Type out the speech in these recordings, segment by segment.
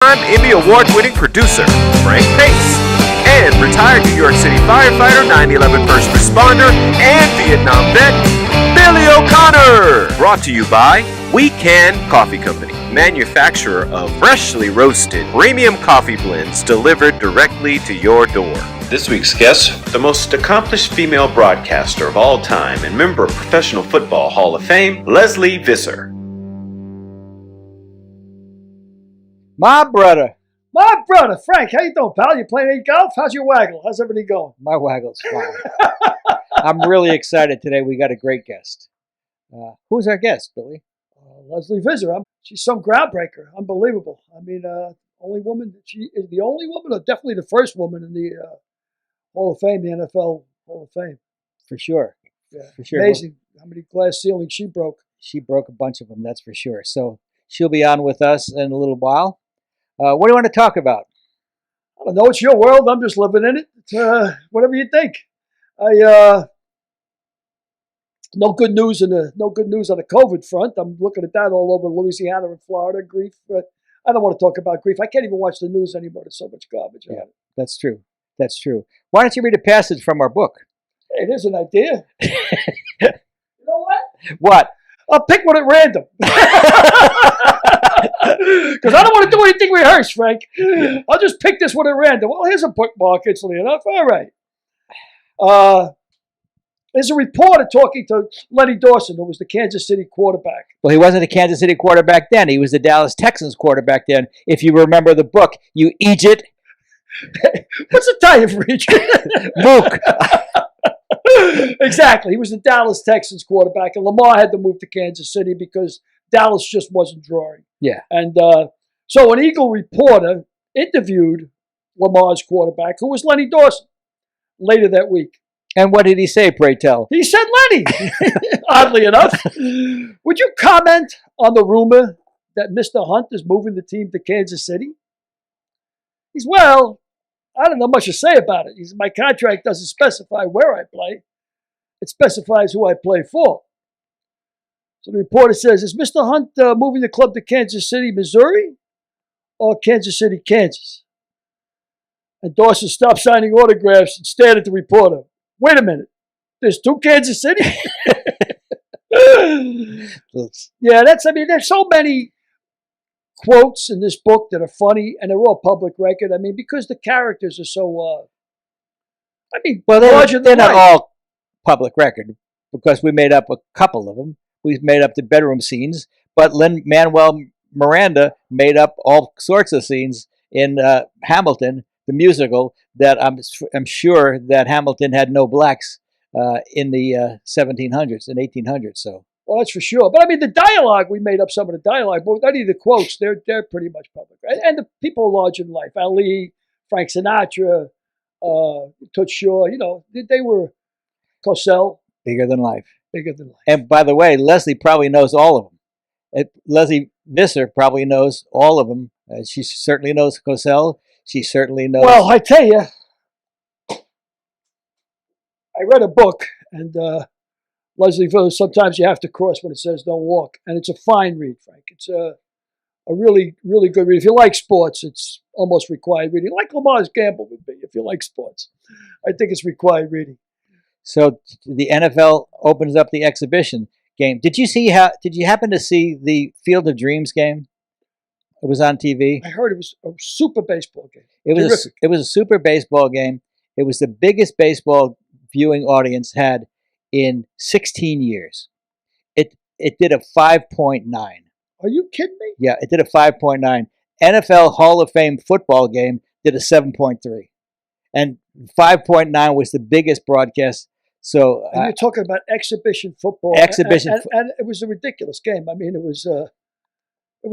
two-time Emmy Award-winning producer, Frank Pace, and retired New York City firefighter, 9/11 first responder, and Vietnam vet, Billy O'Connor. Brought to you by We Can Coffee Company, manufacturer of freshly roasted premium coffee blends delivered directly to your door. This week's guest, the most accomplished female broadcaster of all time and member of Professional Football Hall of Fame, Lesley Visser. My brother, Frank, how you doing, pal? You playing any golf? How's your waggle? How's everything going? my waggle's fine. I'm really excited today. We got a great guest. Who's our guest, Billy? Lesley Visser. She's some groundbreaker. Unbelievable. I mean, only woman. She is the only woman, or definitely the first woman in the Hall of Fame, the NFL Hall of Fame. For sure. Yeah, For sure. Amazing how many glass ceilings she broke. She broke a bunch of them, that's for sure. So she'll be on with us in a little while. What do you want to talk about? I don't know. It's your world. I'm just living in it. Whatever you think. No good news on the COVID front. I'm looking at that all over Louisiana and Florida. Grief, but I don't want to talk about grief. I can't even watch the news anymore. There's so much garbage. Yeah, that's true. That's true. Why don't you read a passage from our book? Hey, there's an idea. You know what? What? I'll pick one at random. Because I don't want to do anything rehearsed, Frank. I'll just pick this one at random. Well, here's a bookmark, instantly enough. All right. There's a reporter talking to Lenny Dawson, who was the Kansas City quarterback. Well, he wasn't a Kansas City quarterback then. He was the Dallas Texans quarterback then. If you remember the book, you Egypt. What's Italian for Egypt? Mook. Exactly. He was the Dallas Texans quarterback, and Lamar had to move to Kansas City because Dallas just wasn't drawing. Yeah. And so an Eagle reporter interviewed Lamar's quarterback, who was Lenny Dawson, later that week. And what did he say, pray tell? He said, Lenny, oddly enough, would you comment on the rumor that Mr. Hunt is moving the team to Kansas City? He's, well, I don't know much to say about it. He's, my contract doesn't specify where I play. It specifies who I play for. So the reporter says, is Mr. Hunt moving the club to Kansas City, Missouri, or Kansas City, Kansas? And Dawson stopped signing autographs and stared at the reporter. Wait a minute. There's two Kansas City? Yeah, there's so many quotes in this book that are funny, and they're all public record. I mean, because the characters are so, well, they're not all public record, because we made up a couple of them. We made up the bedroom scenes, but Lin-Manuel Miranda made up all sorts of scenes in Hamilton, the musical, that I'm sure that Hamilton had no blacks in the 1700s and 1800s. So, well, that's for sure. But I mean, the dialogue, we made up some of the dialogue, but any of the quotes, they're pretty much public. Right? And the people large in life, Ali, Frank Sinatra, Toots Shaw, they were Cosell. Bigger than life. Bigger than life. And by the way, Lesley probably knows all of them. Lesley Visser probably knows all of them. She certainly knows Cosell. She certainly knows. Well, I tell you, I read a book, and Lesley Visser, sometimes you have to cross when it says don't walk. And it's a fine read, Frank. It's a really, really good read. If you like sports, it's almost required reading. Like Lamar's Gamble would be if you like sports. I think it's required reading. So the NFL opens up the exhibition game. Did you happen to see the Field of Dreams game? It was on TV. I heard it was a super baseball game. It was a super baseball game. It was the biggest baseball viewing audience had in 16 years. It did a 5.9. Are you kidding me? Yeah, it did a 5.9. NFL Hall of Fame football game did a 7.3. And 5.9 was the biggest broadcast. So and you're talking about exhibition football. And it was a ridiculous game. I mean, it was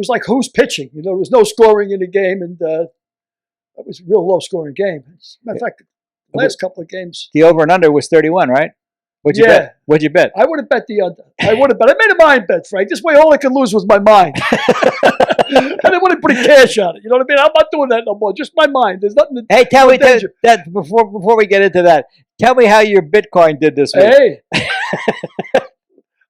like who's pitching. There was no scoring in the game, and it was a real low-scoring game. As a matter of fact, the last couple of games. The over and under was 31, right? What'd you bet? What'd you bet? I would have bet the under. I made a mind bet, Frank. This way, all I could lose was my mind. I didn't want to put cash on it. You know what I mean? I'm not doing that no more. Just my mind. There's nothing. Hey, tell me that before we get into that. Tell me how your Bitcoin did this week. Hey.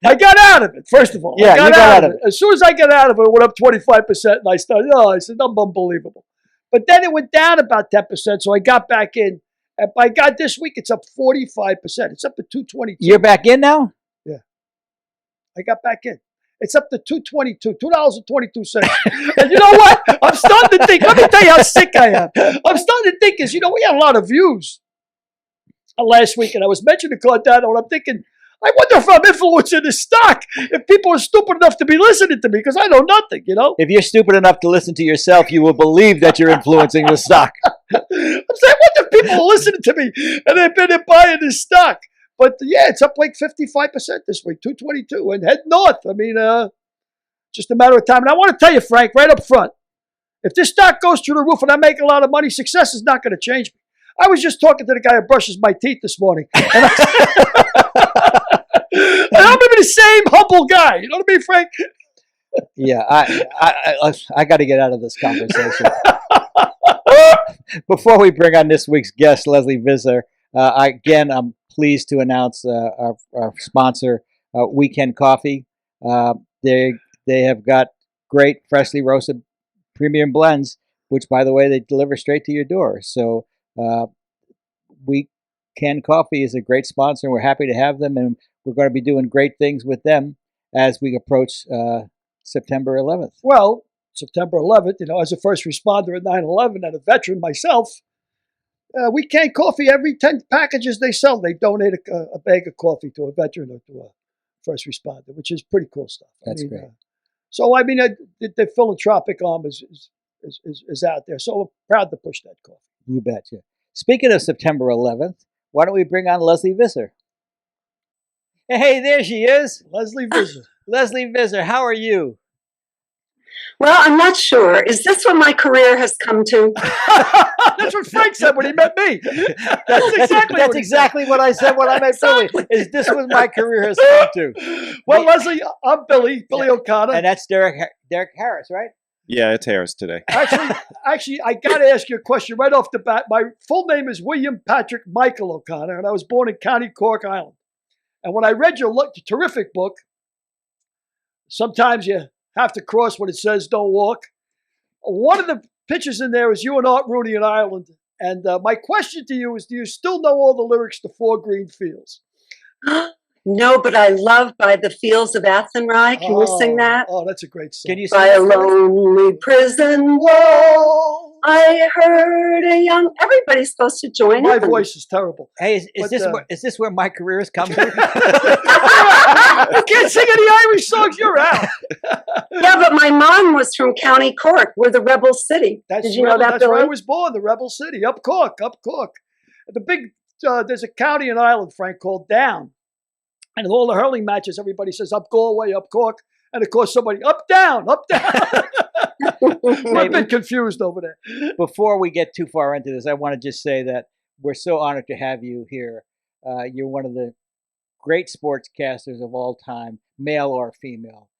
I got out of it, first of all. Yeah, I got you got out of it. As soon as I got out of it, it went up 25%, and I started, I said, unbelievable. But then it went down about 10%, so I got back in. And by God, this week it's up 45%. It's up to 222. You're back in now? Yeah. I got back in. It's up to $2.22. And you know what? I'm starting to think, let me tell you how sick I am. I'm starting to think, we had a lot of views last week, and I was mentioning Cardano, and I'm thinking, I wonder if I'm influencing the stock, if people are stupid enough to be listening to me, because I know nothing, If you're stupid enough to listen to yourself, you will believe that you're influencing the stock. I'm saying, what if people are listening to me, and they've been buying this stock? But yeah, it's up like 55% this week, 222, and head north. I mean, just a matter of time. And I want to tell you, Frank, right up front, if this stock goes through the roof and I make a lot of money, success is not going to change me. I was just talking to the guy who brushes my teeth this morning. And I'm the same humble guy. You know what I mean, Frank? Yeah, I got to get out of this conversation. Before we bring on this week's guest, Lesley Visser, I'm pleased to announce our sponsor, Weekend Coffee. They have got great freshly roasted premium blends, which, by the way, they deliver straight to your door. So Weekend Coffee is a great sponsor, and we're happy to have them, and we're going to be doing great things with them as we approach September 11th. Well, September 11th, as a first responder at 9/11 and a veteran myself, Weekend Coffee, every 10 packages they sell, they donate a bag of coffee to a veteran or to a first responder, which is pretty cool stuff. That's great. The philanthropic arm is out there. So we're proud to push that coffee. You betcha. Speaking of September 11th, why don't we bring on Lesley Visser? Hey, there she is. Lesley Visser. Lesley Visser, how are you? Well, I'm not sure. Is this what my career has come to? That's what Frank said when he met me. That's exactly what I said when I met Billy. Is this what my career has come to? Well, Lesley, I'm Billy O'Connor. And that's Derek Harris, right? Yeah, it's Harris today. Actually, I got to ask you a question right off the bat. My full name is William Patrick Michael O'Connor, and I was born in County Cork, Ireland. And when I read your terrific book, sometimes you have to cross what it says, don't walk. One of the pictures in there is you and Art Rooney in Ireland. And my question to you is, do you still know all the lyrics to Four Green Fields? No, but I love By the Fields of Athenry. Can you sing that? Oh, that's a great song. Can you sing By a lonely prison wall, I heard a young... Everybody's supposed to join My in. voice is terrible. Hey, is this where my career has come to? You can't sing any Irish songs, you're out. Yeah, but my mom was from County Cork. We're the Rebel City. Did you know that, That's Billy? where I was born, the Rebel City, up Cork. The big, there's a county in Ireland, Frank, called Down. And in all the hurling matches, everybody says up Galway, up Cork. And of course, somebody, up, down, up, down. I've been confused over there. Before we get too far into this, I want to just say that we're so honored to have you here. You're one of the great sportscasters of all time, male or female.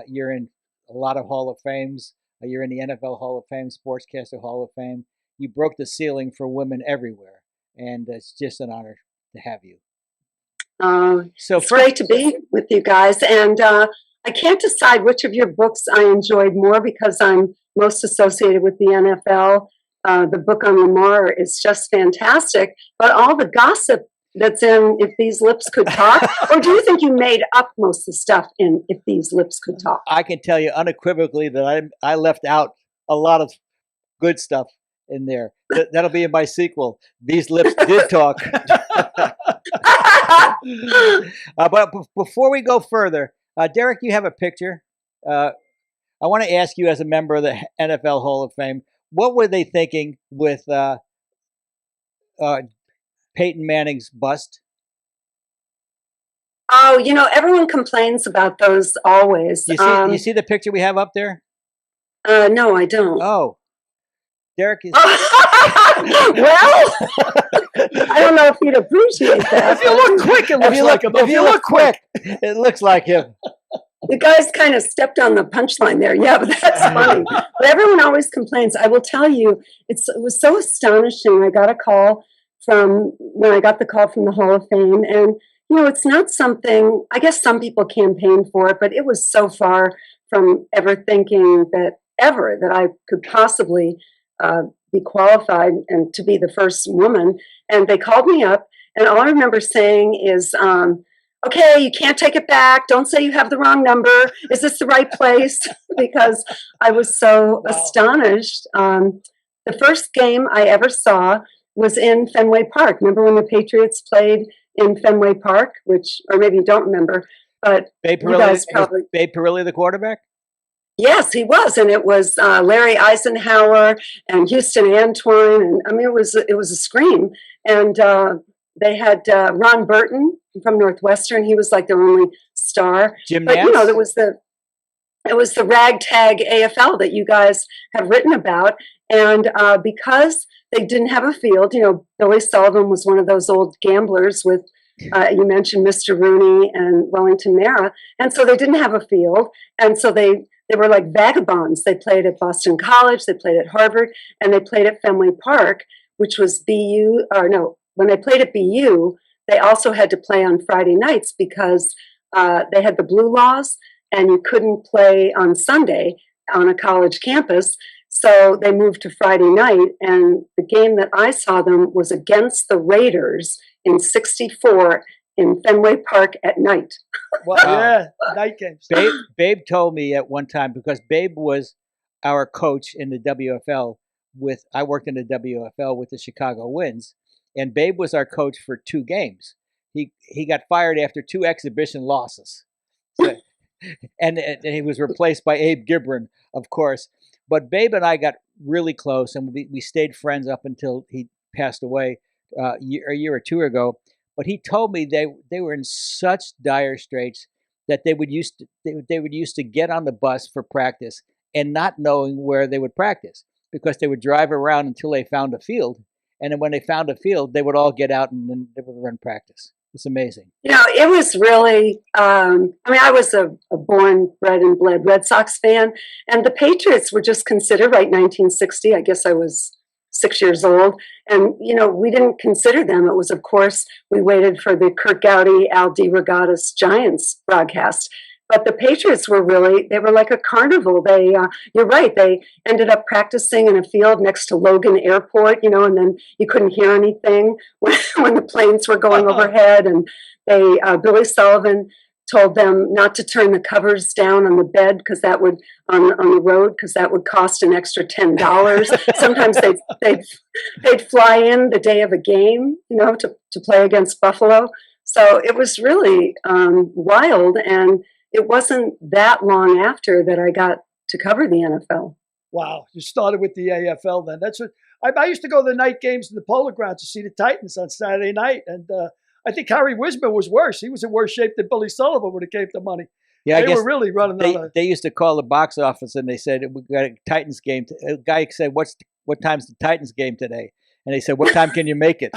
You're in a lot of Hall of Fames. You're in the NFL Hall of Fame, Sportscaster Hall of Fame. You broke the ceiling for women everywhere. And it's just an honor to have you. It's great to be with you guys. And I can't decide which of your books I enjoyed more because I'm most associated with the NFL. The book on Lamar is just fantastic. But all the gossip that's in If These Lips Could Talk, or do you think you made up most of the stuff in If These Lips Could Talk? I can tell you unequivocally that I left out a lot of good stuff in there. That'll be in my sequel. These Lips Did Talk. But before we go further, Derek, you have a picture. I want to ask you, as a member of the NFL Hall of Fame, what were they thinking with Peyton Manning's bust? Oh, everyone complains about those always. You see the picture we have up there? No, I don't. Oh, Derek is. Well, I don't know if you'd appreciate that. If you look quick, it looks like him. If you look quick, it looks like him. You guys kind of stepped on the punchline there. Yeah, but that's funny. But everyone always complains. I will tell you, it was so astonishing. I got a call when I got the call from the Hall of Fame, and it's not something, I guess some people campaign for it, but it was so far from ever thinking that I could possibly be qualified and to be the first woman. And they called me up, and all I remember saying is, okay, you can't take it back. Don't say you have the wrong number. Is this the right place? Because I was so astonished. The first game I ever saw was in Fenway Park. Remember when the Patriots played in Fenway Park, or maybe you don't remember, but Babe you guys probably. Babe Parilli, the quarterback? Yes, he was, and it was Larry Eisenhower and Houston Antoine, and I mean it was a scream. And they had Ron Burton from Northwestern. He was like their only star. Jim But Nance? it was the ragtag AFL that you guys have written about, and because they didn't have a field, Billy Sullivan was one of those old gamblers with. You mentioned Mr. Rooney and Wellington Mara, and so they didn't have a field, and so they were like vagabonds. They played at Boston College, they played at Harvard, and they played at Fenway Park, which was BU. Or no, when they played at BU, they also had to play on Friday nights because they had the blue laws, and you couldn't play on Sunday on a college campus. So they moved to Friday night, and the game that I saw them was against the Raiders in '64 in Fenway Park at night. Well, yeah, night games. Babe told me at one time, because Babe was our coach in the WFL I worked in the WFL with the Chicago Winds, and Babe was our coach for 2 games. He got fired after 2 exhibition losses. So, and he was replaced by Abe Gibran, of course. But Babe and I got really close, and we stayed friends up until he passed away a year or 2 ago. But he told me they were in such dire straits that they would used to get on the bus for practice and not knowing where they would practice, because they would drive around until they found a field, and then when they found a field, they would all get out and then they would run practice. It's amazing. It was really, I was a born, bred, and bled Red Sox fan, and the Patriots were just considered, right, 1960, I guess I was 6 years old, and, we didn't consider them. It was, of course, we waited for the Kurt Gowdy, Al DeRogatis Giants broadcast. But the Patriots were they were like a carnival. You're right, they ended up practicing in a field next to Logan Airport, and then you couldn't hear anything when the planes were going overhead. And Billy Sullivan told them not to turn the covers down on the bed because that would on the road because that would cost an extra $10. Sometimes they'd fly in the day of a game, to play against Buffalo. So it was really wild, and it wasn't that long after that I got to cover the NFL. Wow, you started with the AFL then. That's what I used to go to the night games in the Polo Grounds to see the Titans on Saturday night, and I think Harry Wisman was worse. He was in worse shape than Billy Sullivan when it came to money. Yeah, they were really running. They used to call the box office and they said, "We got a Titans game." A guy said, "What time's the Titans game today?" And they said, "What time can you make it?"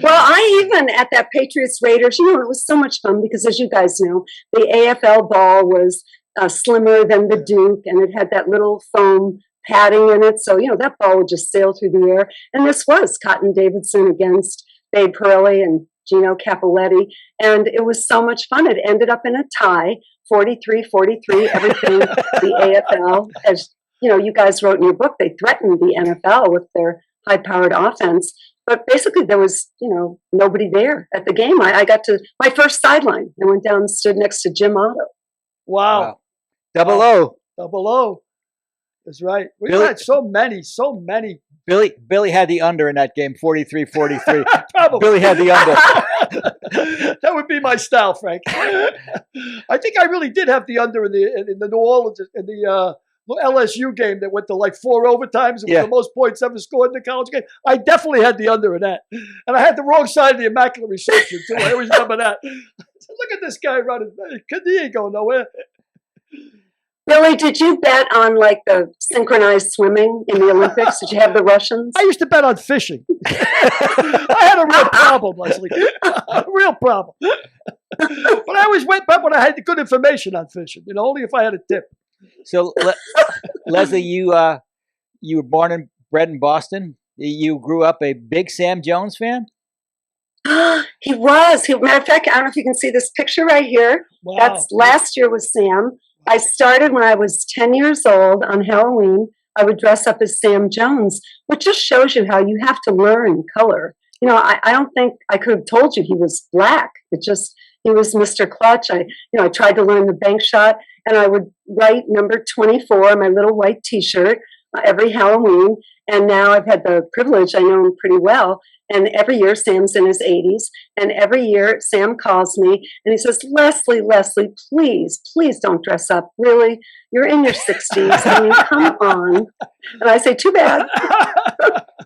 Well, I even at that Patriots Raiders, it was so much fun because, as you guys know, the AFL ball was slimmer than the Duke, and it had that little foam padding in it. So, that ball would just sail through the air. And this was Cotton Davidson against Babe Parilli and Gino Capoletti. And it was so much fun. It ended up in a tie, 43-43, everything the AFL, as you guys wrote in your book, they threatened the NFL with their high-powered offense. But basically, there was, nobody there at the game. I got to my first sideline. I went down and stood next to Jim Otto. Wow. Double O. Double O. That's right. We've had so many. Billy had the under in that game, 43-43. Probably. Billy had the under. That would be my style, Frank. I think I really did have the under in the New Orleans, in the LSU game that went to like 4 overtimes. It was the most points ever scored in the college game. I definitely had the under in that. And I had the wrong side of the Immaculate Reception, too. I always remember that. Look at this guy running. He ain't going nowhere. Billy, did you bet on like the synchronized swimming in the Olympics? Did you have the Russians? I used to bet on fishing. I had a real problem, Lesley. A real problem. But I always went back when I had the good information on fishing, only if I had a tip. So, Lesley, you were born and bred in Boston. You grew up a big Sam Jones fan? He was. Matter of fact, I don't know if you can see this picture right here. Wow. That's last year with Sam. I started when I was 10 years old on Halloween. I would dress up as Sam Jones, which just shows you how you have to learn color. You know, I don't think I could have told you he was black. He was Mr. Clutch. I tried to learn the bank shot, and I would write number 24 on my little white T-shirt every Halloween. And now I've had the privilege, I know him pretty well. And every year Sam's in his 80s. And every year Sam calls me and he says, Lesley, please don't dress up. Really? You're in your 60s. I mean, come on. And I say, too bad.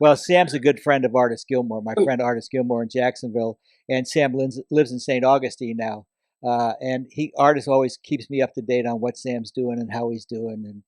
Well, Sam's a good friend of Artis Gilmore, my friend Artis Gilmore in Jacksonville. And Sam lives in St. Augustine now. And Artis always keeps me up to date on what Sam's doing and how he's doing. And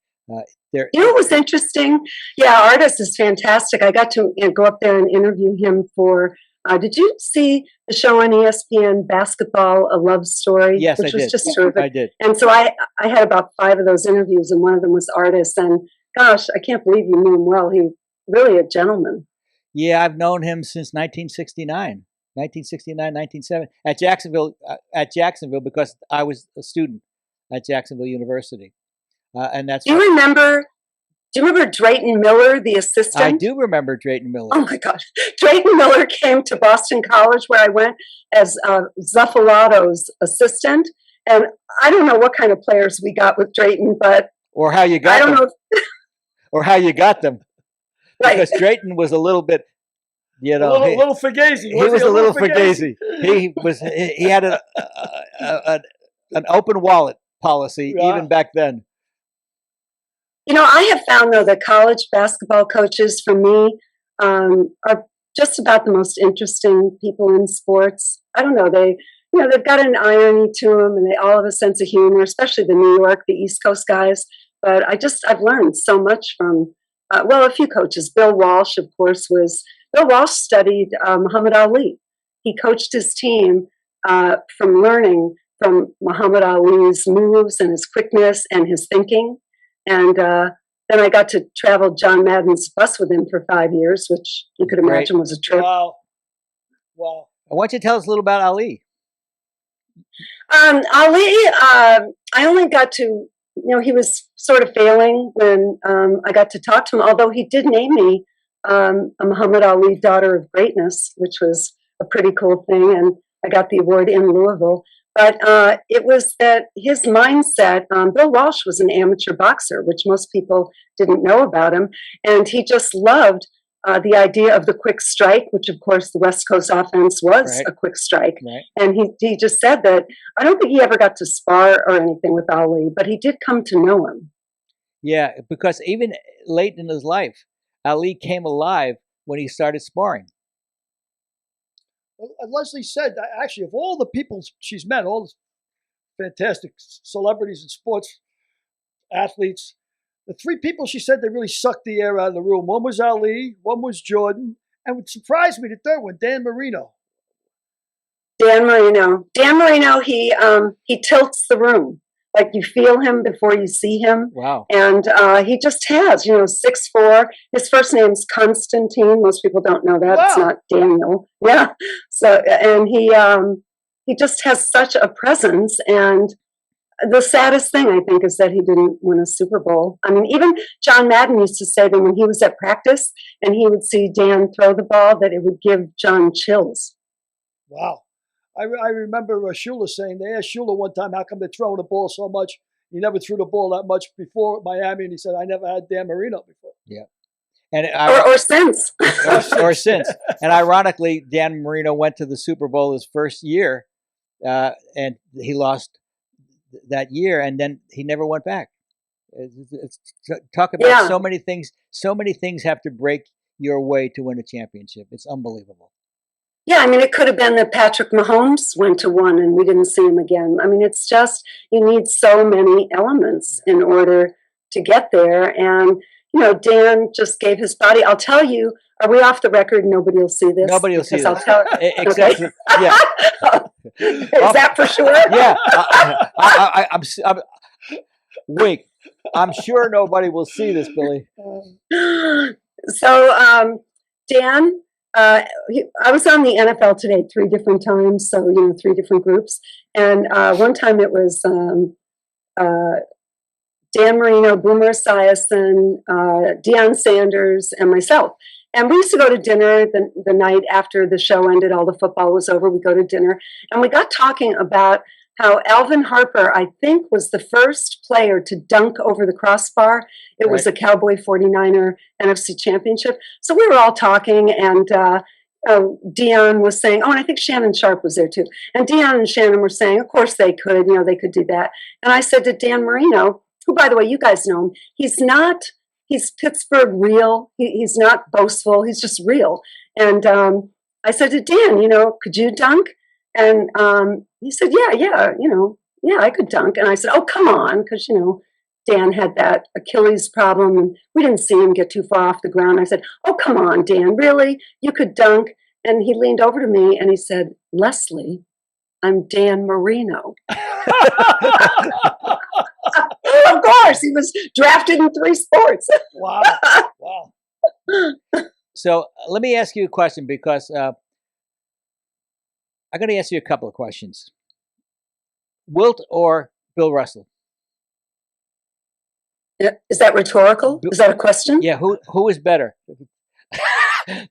you know what was interesting? Yeah, Artis is fantastic. I got to go up there and interview him for. Did you see the show on ESPN, Basketball: A Love Story? Yes, which I was did. Just terrific. I did. And so I had about 5 of those interviews, and one of them was Artis. And gosh, I can't believe you knew him well. He's really a gentleman. Yeah, I've known him since 1969. 1970 at Jacksonville because I was a student at Jacksonville University, and that's. Do you remember Drayton Miller, the assistant? I do remember Drayton Miller. Oh my gosh, Drayton Miller came to Boston College where I went as Zuffalato's assistant, and I don't know what kind of players we got with Drayton, or how you got. I don't know. Or how you got them, right? Because Drayton was a little bit. You know, a little fugazi. He was a little fugazi. He had an open wallet policy even back then. You know, I have found though that college basketball coaches, for me, are just about the most interesting people in sports. I don't know, they've got an irony to them, and they all have a sense of humor, especially the New York, the East Coast guys. But I've learned so much from a few coaches. Bill Walsh, of course, Bill Walsh studied Muhammad Ali. He coached his team from learning from Muhammad Ali's moves and his quickness and his thinking. And then I got to travel John Madden's bus with him for 5 years, which you could imagine was a trip. Wow. Why don't you tell us a little about Ali? Ali, I only got to, he was sort of failing when I got to talk to him, although he did name me a Muhammad Ali Daughter of Greatness, which was a pretty cool thing. And I got the award in Louisville. But it was that his mindset, Bill Walsh was an amateur boxer, which most people didn't know about him. And he just loved the idea of the quick strike, which of course the West Coast offense was a quick strike. Right. And he just said that, I don't think he ever got to spar or anything with Ali, but he did come to know him. Yeah, because even late in his life, Ali came alive when he started sparring. Lesley said, actually, of all the people she's met, all the fantastic celebrities and sports athletes, the 3 people she said they really sucked the air out of the room. One was Ali, one was Jordan, and what surprised me, the third one, Dan Marino. Dan Marino, he tilts the room. Like you feel him before you see him. Wow. And he just has, 6'4". His first name's Constantine. Most people don't know that. Wow. It's not Daniel. Yeah. So, and he just has such a presence. And the saddest thing, I think, is that he didn't win a Super Bowl. I mean, even John Madden used to say that when he was at practice and he would see Dan throw the ball, that it would give John chills. Wow. I remember Shula saying, they asked Shula one time, how come they're throwing the ball so much? He never threw the ball that much before Miami, and he said, I never had Dan Marino before. Yeah. And or since. or since. And ironically, Dan Marino went to the Super Bowl his first year, and he lost that year, and then he never went back. Talk about so many things. So many things have to break your way to win a championship. It's unbelievable. Yeah, I mean, it could have been that Patrick Mahomes went to one and we didn't see him again. I mean, it's just, you need so many elements in order to get there. And, Dan just gave his body. I'll tell you, are we off the record? Nobody will see this. Nobody will see this. I'll tell, except for, yeah. Is that for sure? Yeah. I'm wait, I'm sure nobody will see this, Billy. So, Dan I was on the NFL Today 3 different times, so 3 different groups. And one time it was Dan Marino, Boomer Esiason, Deion Sanders, and myself. And we used to go to dinner the night after the show ended, all the football was over, we go to dinner. And we got talking about how Alvin Harper, I think, was the first player to dunk over the crossbar. It was a Cowboy 49er NFC Championship. So we were all talking, and Deion was saying, and I think Shannon Sharp was there too. And Deion and Shannon were saying, of course they could, they could do that. And I said to Dan Marino, who, by the way, you guys know him, he's Pittsburgh real. He's not boastful. He's just real. And I said to Dan, could you dunk? And he said, yeah, I could dunk. And I said, oh, come on, because, Dan had that Achilles problem, and we didn't see him get too far off the ground. I said, oh, come on, Dan, really? You could dunk? And he leaned over to me and he said, Lesley, I'm Dan Marino. Of course, he was drafted in 3 sports. Wow. So let me ask you a question, because I'm going to ask you a couple of questions. Wilt or Bill Russell? Is that rhetorical? Is that a question? Yeah, who is better?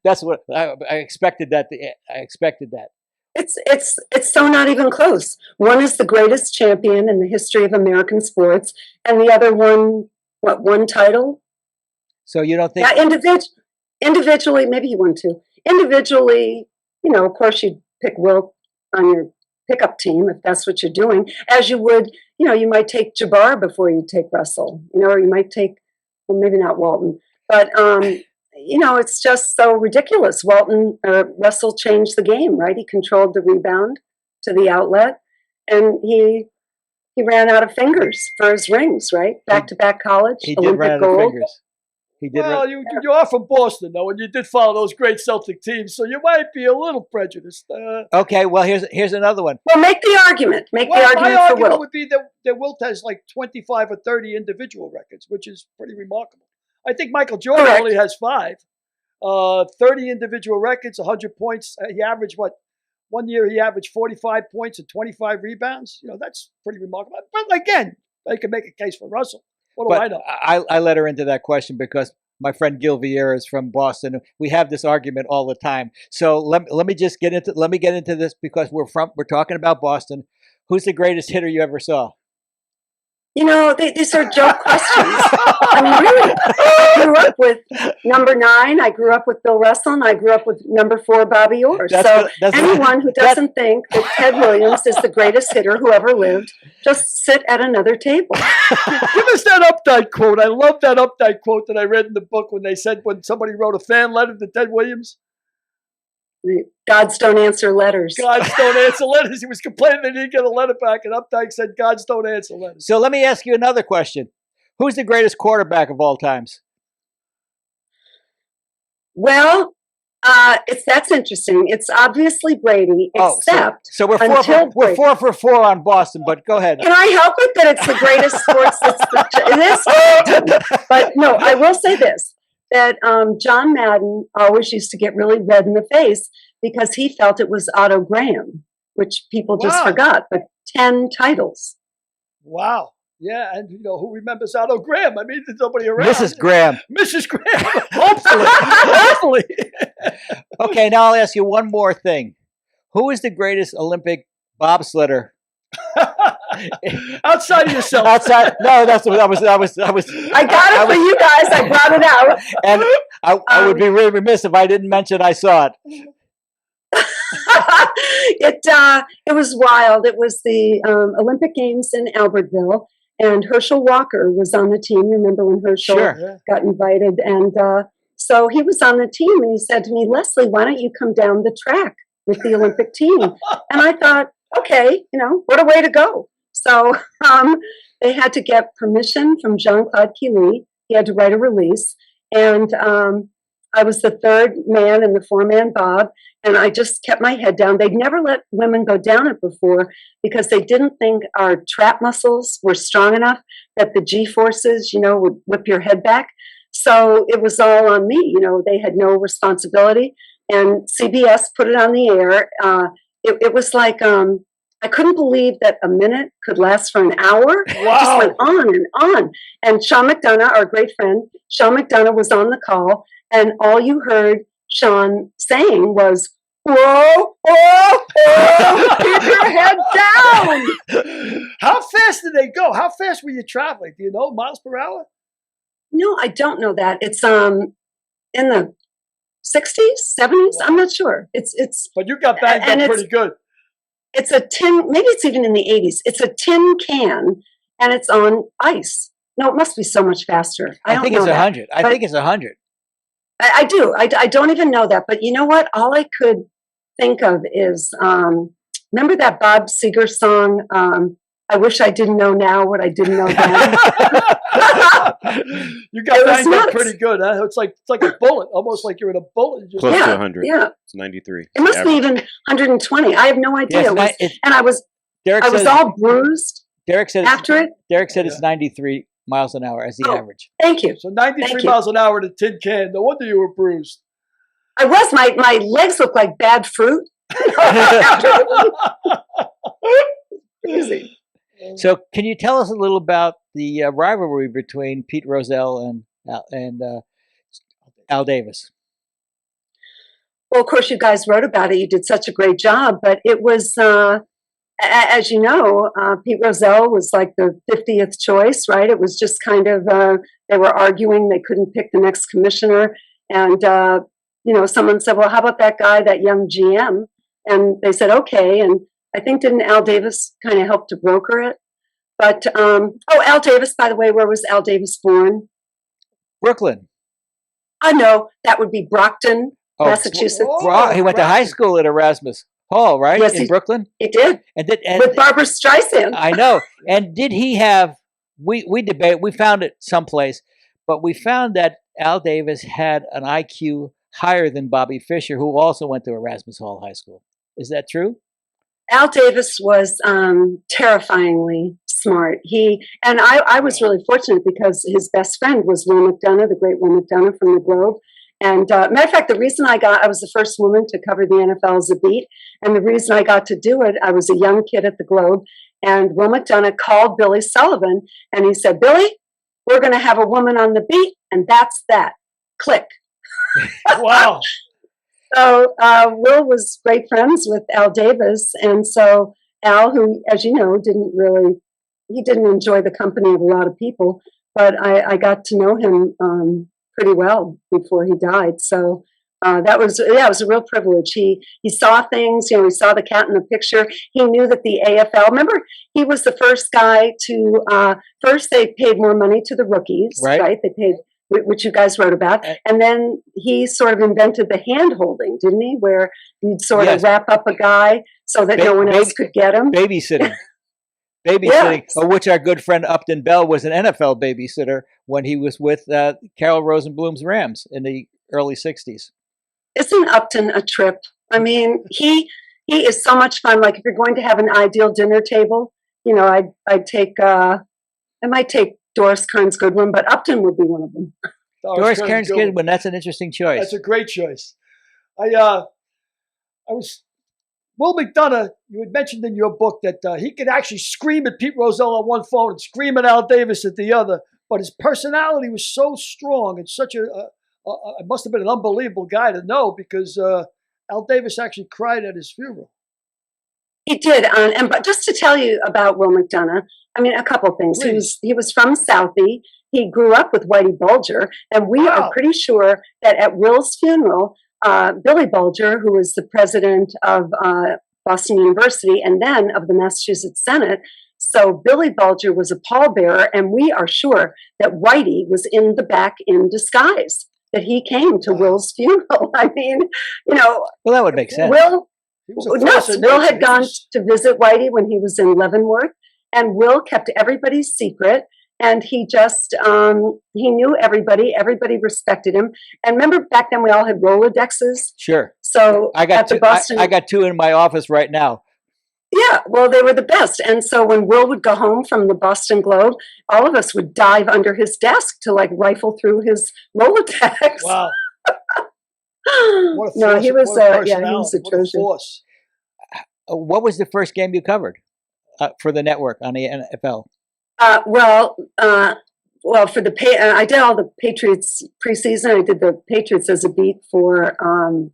That's what I expected. I expected that. It's so not even close. One is the greatest champion in the history of American sports, and the other one title? So you don't think? Yeah, individually, maybe you won 2. Individually, of course you'd pick Wilt on your pickup team if that's what you're doing, as you would, you might take Jabbar before you take Russell, or you might take, well, maybe not Walton, but it's just so ridiculous. Russell changed the game, right? He controlled the rebound to the outlet, and he ran out of fingers for his rings, right? Back-to-back college, he did Olympic run out gold. of fingers. He did. Well, you are from Boston, though, and you did follow those great Celtic teams, so you might be a little prejudiced. Okay, well, here's another one. Well, make the argument. My argument would be that Wilt has like 25 or 30 individual records, which is pretty remarkable. I think Michael Jordan only has 5. 30 individual records, 100 points. He averaged what? One year he averaged 45 points and 25 rebounds. That's pretty remarkable. But again, they can make a case for Russell. What do I know? I let her into that question because my friend Gil Vieira is from Boston. We have this argument all the time. So let me get into this because we're talking about Boston. Who's the greatest hitter you ever saw? These are joke questions. I mean, really, I grew up with number 9. I grew up with Bill Russell, and I grew up with number 4, Bobby Orr. Anyone who doesn't think that Ted Williams is the greatest hitter who ever lived, just sit at another table. Give us that Updike quote. I love that Updike quote that I read in the book when somebody wrote a fan letter to Ted Williams. Gods don't answer letters. Gods don't answer letters. He was complaining that he didn't get a letter back, and Updike said, Gods don't answer letters. So let me ask you another question. Who's the greatest quarterback of all times? Well, that's interesting. It's obviously Brady, except so we're 4 for 4 on Boston. But go ahead. Can I help it that it's the greatest sports? It is, but no, I will say this. That John Madden always used to get really red in the face because he felt it was Otto Graham, which people just forgot, but 10 titles. Wow. Yeah, and who remembers Otto Graham? I mean, there's nobody around. Mrs. Graham. Mrs. Graham. Hopefully. Okay, now I'll ask you one more thing. Who is the greatest Olympic bobsledder? Outside of yourself. No, that's what I was. I got it for you guys. I brought it out, and I would be really remiss if I didn't mention I saw it. It was wild. It was the Olympic Games in Albertville, and Herschel Walker was on the team. Remember when Herschel got invited? And so he was on the team, and he said to me, Lesley, why don't you come down the track with the Olympic team? And I thought, okay, what a way to go. So they had to get permission from Jean-Claude Killy. He had to write a release. And I was the 3rd man in the 4-man bob. And I just kept my head down. They'd never let women go down it before because they didn't think our trap muscles were strong enough that the G-forces, would whip your head back. So it was all on me. They had no responsibility. and CBS put it on the air. It was like I couldn't believe that a minute could last for an hour. It just went on and on. And Sean McDonough, our great friend, Sean McDonough was on the call, and all you heard Sean saying was, "Whoa, whoa, whoa, keep your head down." How fast did they go? How fast were you traveling? Do you know, miles per hour? No, I don't know that. It's in the 60s, 70s. I'm not sure. It's. But you got banged up pretty good. It's a tin. Maybe it's even in the 80s. It's a tin can, and it's on ice. No, it must be so much faster. I think it's 100. I think it's 100. I do. I don't even know that. But you know what? All I could think of is remember that Bob Seger song, I wish I didn't know now what I didn't know then. You got banged up pretty good, huh? It's like a bullet, almost like you're in a bullet. Close to 100. Yeah. It's 93. It must be even 120. I have no idea. And I was all bruised Derek said after it. Derek said it's 93 miles an hour as the average. Thank you. So 93 miles an hour in a tin can. No wonder you were bruised. I was. My legs looked like bad fruit. Crazy. So, can you tell us a little about the rivalry between Pete Rozelle and Al Davis? Well, of course, you guys wrote about it. You did such a great job. But it was, as you know, Pete Rozelle was like the 50th choice, right? It was just kind of, they were arguing. They couldn't pick the next commissioner. And, someone said, well, how about that guy, that young GM? And they said, okay. And I think didn't Al Davis kind of help to broker it? But, Al Davis, by the way, where was Al Davis born? Brooklyn. I know, that would be Brockton, Massachusetts. He went to high school at Erasmus Hall, right? Yes, in Brooklyn? He did. And with Barbara Streisand. I know. And did he have, we found it someplace, but we found that Al Davis had an IQ higher than Bobby Fischer, who also went to Erasmus Hall High School. Is that true? Al Davis was terrifyingly smart. I was really fortunate because his best friend was Will McDonough, the great Will McDonough from the Globe. And matter of fact, the reason I was the first woman to cover the NFL as a beat, and the reason I got to do it, I was a young kid at the Globe, and Will McDonough called Billy Sullivan, and he said, "Billy, we're going to have a woman on the beat, and that's that. Click." Wow. So Will was great friends with Al Davis, and so Al, who, as you know, didn't enjoy the company of a lot of people, but I got to know him pretty well before he died. So it was a real privilege. He saw things, he saw the cat in the picture. He knew that the AFL, remember, he was the first guy to, first they paid more money to the rookies, right? They paid, which you guys wrote about. And then he sort of invented the hand holding, didn't he? Where you'd sort of wrap up a guy so that no one else could get him. Babysitting. Babysitting, which our good friend Upton Bell was an NFL babysitter when he was with Carol Rosenblum's Rams in the early 60s. Isn't Upton a trip? I mean, he is so much fun. Like if you're going to have an ideal dinner table, I might take Doris Kearns Goodwin, but Upton would be one of them. Doris Kearns Goodwin, that's an interesting choice. That's a great choice. Will McDonough, you had mentioned in your book that he could actually scream at Pete Rozelle on one phone and scream at Al Davis at the other, but his personality was so strong and such it must have been an unbelievable guy to know, because Al Davis actually cried at his funeral. He did, but just to tell you about Will McDonough, I mean, a couple things. Please. He was from Southie. He grew up with Whitey Bulger, and we are pretty sure that at Will's funeral, Billy Bulger, who was the president of Boston University and then of the Massachusetts Senate, so Billy Bulger was a pallbearer, and we are sure that Whitey was in the back in disguise, that he came to Will's funeral. I mean, well, that would make sense. Will had gone to visit Whitey when he was in Leavenworth, and Will kept everybody's secret. And he just, he knew everybody. Everybody respected him. And remember, back then we all had Rolodexes. Sure. So I got two in my office right now. Yeah, well, they were the best. And so when Will would go home from the Boston Globe, all of us would dive under his desk to rifle through his Rolodex. Wow. What a No, force, he was what a yeah, he was personality, a what a treasure. force. What was the first game you covered for the network on the NFL? Well, for I did all the Patriots preseason. I did the Patriots as a beat for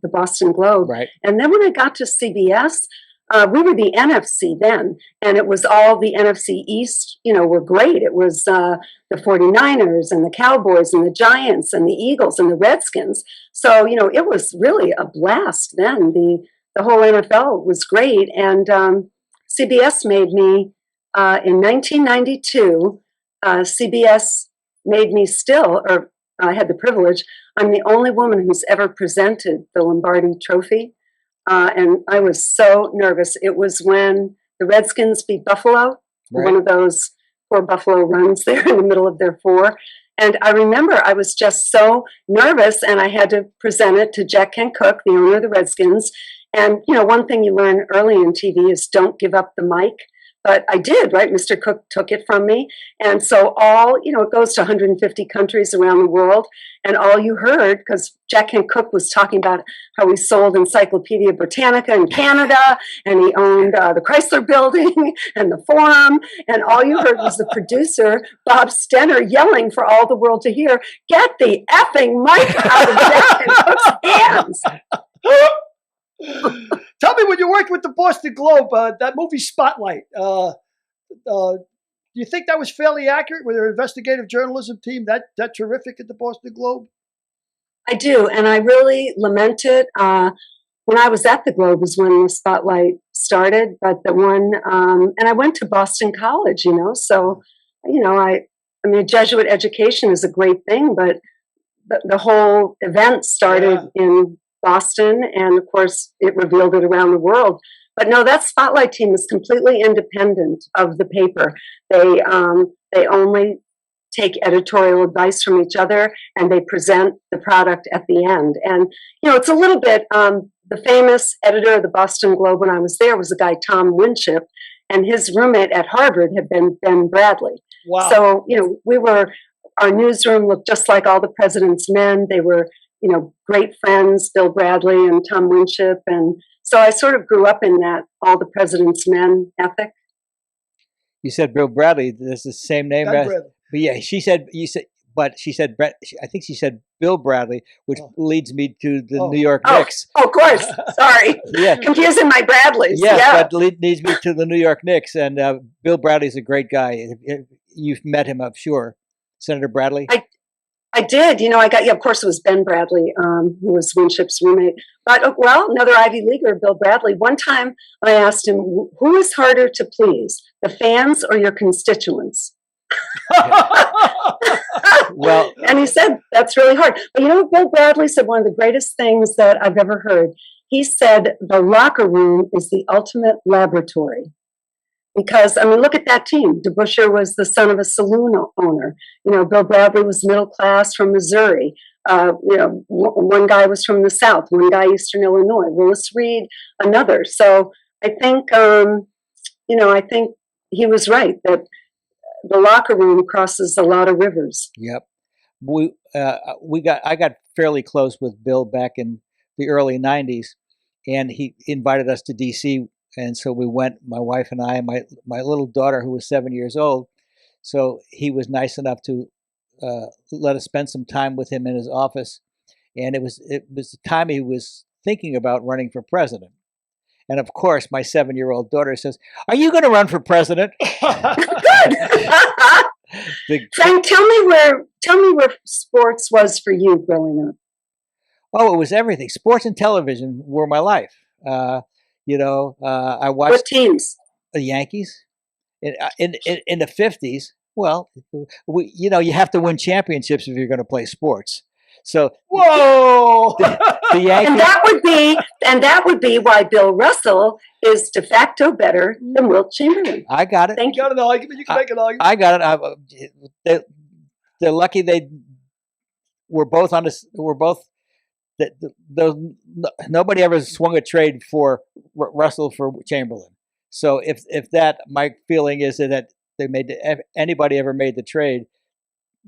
the Boston Globe. Right. And then when I got to CBS, we were the NFC then, and it was all the NFC East, were great. It was the 49ers and the Cowboys and the Giants and the Eagles and the Redskins. So, it was really a blast then. The whole NFL was great. And CBS made me, in 1992, CBS made me I had the privilege. I'm the only woman who's ever presented the Lombardi Trophy. And I was so nervous. It was when the Redskins beat Buffalo, Right. one of those poor Buffalo runs there in the middle of their 4. And I remember I was just so nervous, and I had to present it to Jack Kent Cooke, the owner of the Redskins. And, one thing you learn early in TV is don't give up the mic. But I did, right? Mr. Cook took it from me. And so it goes to 150 countries around the world. And all you heard, because Jack Kent Cooke was talking about how he sold Encyclopedia Britannica in Canada, and he owned the Chrysler Building and the Forum. And all you heard was the producer, Bob Stenner, yelling for all the world to hear, "Get the effing mic out of Jack Kent Cooke's hands." Tell me, when you worked with the Boston Globe, that movie Spotlight, do you think that was fairly accurate? Were their investigative journalism team that terrific at the Boston Globe? I do, and I really lament it. When I was at the Globe was when the Spotlight started, but and I went to Boston College, so, a Jesuit education is a great thing, but the whole event started in Boston, and of course it revealed it around the world. But no, that Spotlight team is completely independent of the paper. They only take editorial advice from each other, and they present the product at the end. And it's a little bit the famous editor of the Boston Globe when I was there was a guy, Tom Winship, and his roommate at Harvard had been Ben Bradley. Wow. So our newsroom looked just like All the President's Men. They were great friends, Bill Bradley and Tom Winship. And so I sort of grew up in that All the President's Men ethic. You said Bill Bradley. This is the same name. Ben Bradley. But yeah, she said I think she said Bill Bradley, which leads me to the New York Knicks. Oh, of course. Sorry. Yeah. Confusing my Bradleys. Yes, yeah. that leads me to the New York Knicks. And Bill Bradley's a great guy. You've met him, I'm sure. Senator Bradley? I did. Of course it was Ben Bradley, who was Winship's roommate. But, another Ivy Leaguer, Bill Bradley. One time I asked him, who is harder to please, the fans or your constituents? Well, and he said, that's really hard. But Bill Bradley said one of the greatest things that I've ever heard. He said, the locker room is the ultimate laboratory. Because, look at that team. DeBusschere was the son of a saloon owner. Bill Bradley was middle class from Missouri. One guy was from the South, one guy Eastern Illinois. Willis Reed, another. So I think, I think he was right that the locker room crosses a lot of rivers. Yep. I got fairly close with Bill back in the early 90s, and he invited us to DC. And so we went, my wife and I, my little daughter, who was 7 years old. So he was nice enough to let us spend some time with him in his office. And it was the time he was thinking about running for president. And of course, my 7-year-old daughter says, "Are you going to run for president?" Good. Frank, tell me where sports was for you growing up. Oh, it was everything. Sports and television were my life. I watched what teams? The Yankees in the 50s. Well, you have to win championships if you're going to play sports. So whoa, the Yankees, and that would be why Bill Russell is de facto better than Wilt Chamberlain. I got it. You got an argument. You can make an argument. I got it. They're lucky they were both on this. We're both. Nobody ever swung a trade for Russell for Chamberlain. So if that, my feeling is that anybody ever made the trade,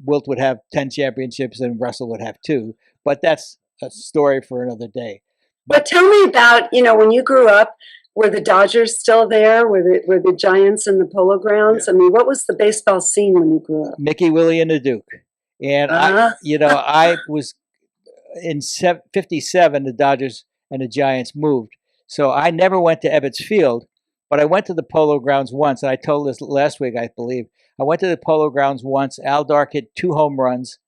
Wilt would have 10 championships and Russell would have 2. But that's a story for another day. But tell me about, when you grew up, were the Dodgers still there? Were the Giants in the Polo Grounds? Yeah. I mean, what was the baseball scene when you grew up? Mickey, Willie, and the Duke. And I was in 57, the Dodgers and the Giants moved. So I never went to Ebbets Field, but I went to the Polo Grounds once. And I told this last week, I believe. I went to the Polo Grounds once. Al Dark hit 2 home runs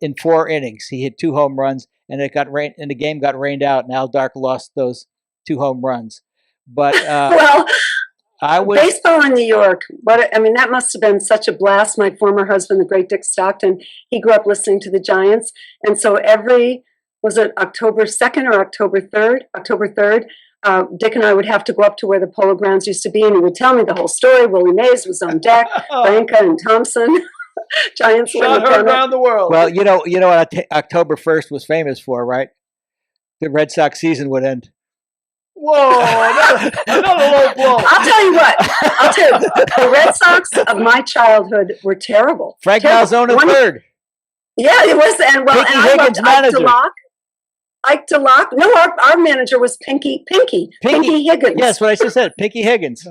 in 4 innings. He hit 2 home runs, and the game got rained out, and Al Dark lost those 2 home runs. But well, baseball in New York. That must have been such a blast. My former husband, the great Dick Stockton, he grew up listening to the Giants, and so was it October 2nd or October 3rd? October 3rd. Dick and I would have to go up to where the Polo Grounds used to be, and he would tell me the whole story. Willie Mays was on deck, Branca and Thompson. Giants shot her around the world. Well, you know what October 1st was famous for, right? The Red Sox season would end. Whoa, another low blow. I'll tell you, the Red Sox of my childhood were terrible. Frank Malzone III. Yeah, it was. And I loved Ike DeLock. No, our manager was Pinky Higgins. Yes, what I just said, Pinky Higgins.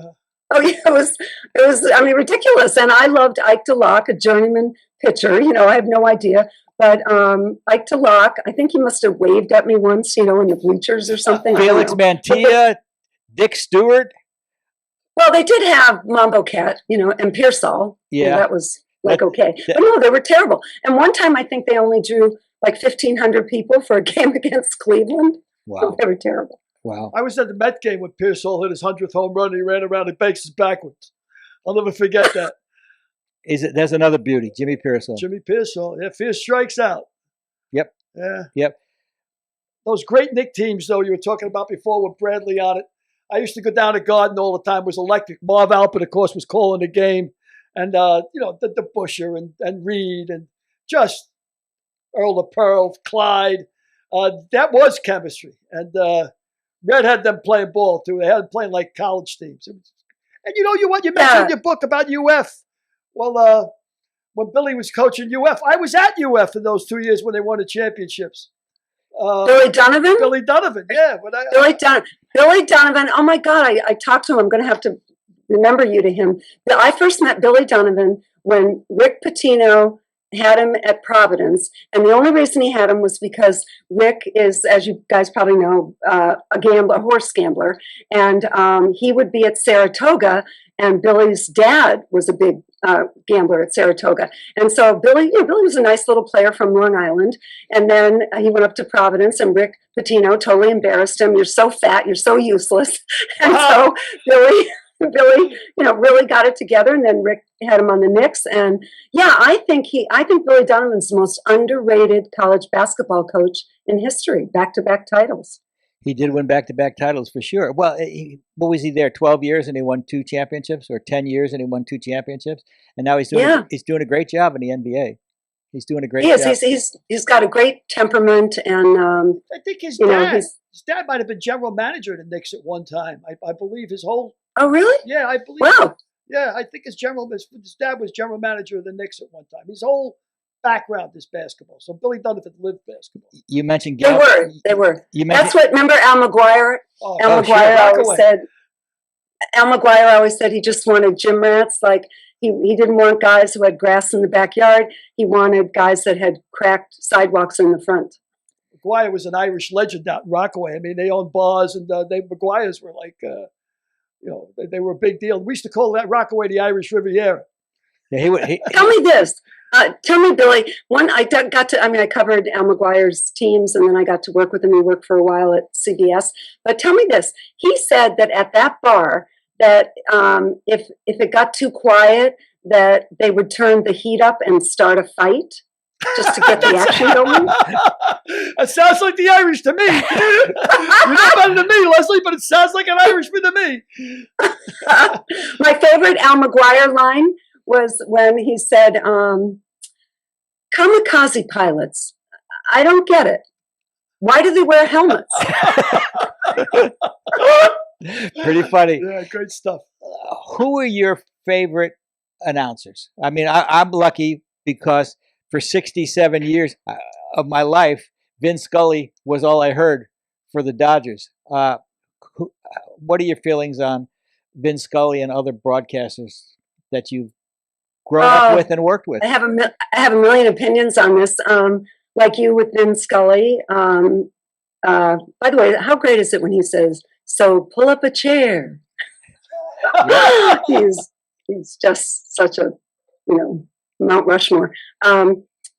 Oh yeah, it was ridiculous. And I loved Ike DeLock, a journeyman pitcher. I have no idea. But Ike DeLock, I think he must have waved at me once, in the bleachers or something. Felix Mantilla, Dick Stewart. Well, they did have Mambo Cat, and Pearsall. Yeah. That was okay. But no, they were terrible. And one time I think they only drew like 1,500 people for a game against Cleveland. Wow. They were terrible. Wow. I was at the Met game when Pearsall hit his 100th home run and he ran around the bases backwards. I'll never forget that. There's another beauty, Jimmy Pearsall. Jimmy Pearsall. Yeah, first strikes out. Yep. Yeah. Yep. Those great Knick teams, though, you were talking about before with Bradley on it. I used to go down to Garden all the time. It was electric. Marv Alpert, of course, was calling the game. And, the Busher and Reed and just Earl of Pearl, Clyde. That was chemistry. And Red had them playing ball, too. They had them playing like college teams. And you mentioned in your book about UF. Well, when Billy was coaching UF, I was at UF in those 2 years when they won the championships. Billy Donovan? Billy Donovan, yeah. Billy Donovan. Oh, my God. I talked to him. I'm going to have to remember you to him. I first met Billy Donovan when Rick Pitino had him at Providence. And the only reason he had him was because Rick is, as you guys probably know, a horse gambler. And he would be at Saratoga. And Billy's dad was a big gambler at Saratoga. And so Billy was a nice little player from Long Island. And then he went up to Providence, and Rick Pitino totally embarrassed him. You're so fat, you're so useless. And so Billy, really got it together. And then Rick had him on the Knicks. And yeah, I think Billy Donovan's the most underrated college basketball coach in history. Back-to-back titles. He did win back-to-back titles for sure. Well, what was he there? 12 years and he won 2 championships, or 10 years and he won 2 championships, and now he's doing a great job in the NBA. He's doing a great job. He's got a great temperament, and I think his dad might have been general manager of the Knicks at one time. I believe his whole. Oh, really? Yeah, I believe. Wow. Yeah, I think his dad was general manager of the Knicks at one time. His whole background is basketball. So Billy Donovan lived basketball. You mentioned They were. That's what. Remember Al McGuire? Al McGuire always said he just wanted gym rats. Like he didn't want guys who had grass in the backyard. He wanted guys that had cracked sidewalks in the front. McGuire was an Irish legend out in Rockaway. I mean, they owned bars, and McGuires were like, they were a big deal. We used to call that Rockaway the Irish Riviera. Yeah, Tell me this. Tell me, Billy, I covered Al McGuire's teams, and then I got to work with him. He worked for a while at CBS. But tell me this. He said that at that bar, that if it got too quiet, that they would turn the heat up and start a fight just to get the action going. That sounds like the Irish to me. You're not better than me, Lesley, but it sounds like an Irishman to me. My favorite Al McGuire line was when he said, kamikaze pilots, I don't get it. Why do they wear helmets? Pretty funny. Yeah, great stuff. Who are your favorite announcers? I mean, I'm lucky because for 67 years of my life, Vin Scully was all I heard for the Dodgers. What are your feelings on Vin Scully and other broadcasters that you've grown up with and worked with? I have a million opinions on this. Like you with Vin Scully. By the way, how great is it when he says, "So pull up a chair"? He's just such a, Mount Rushmore.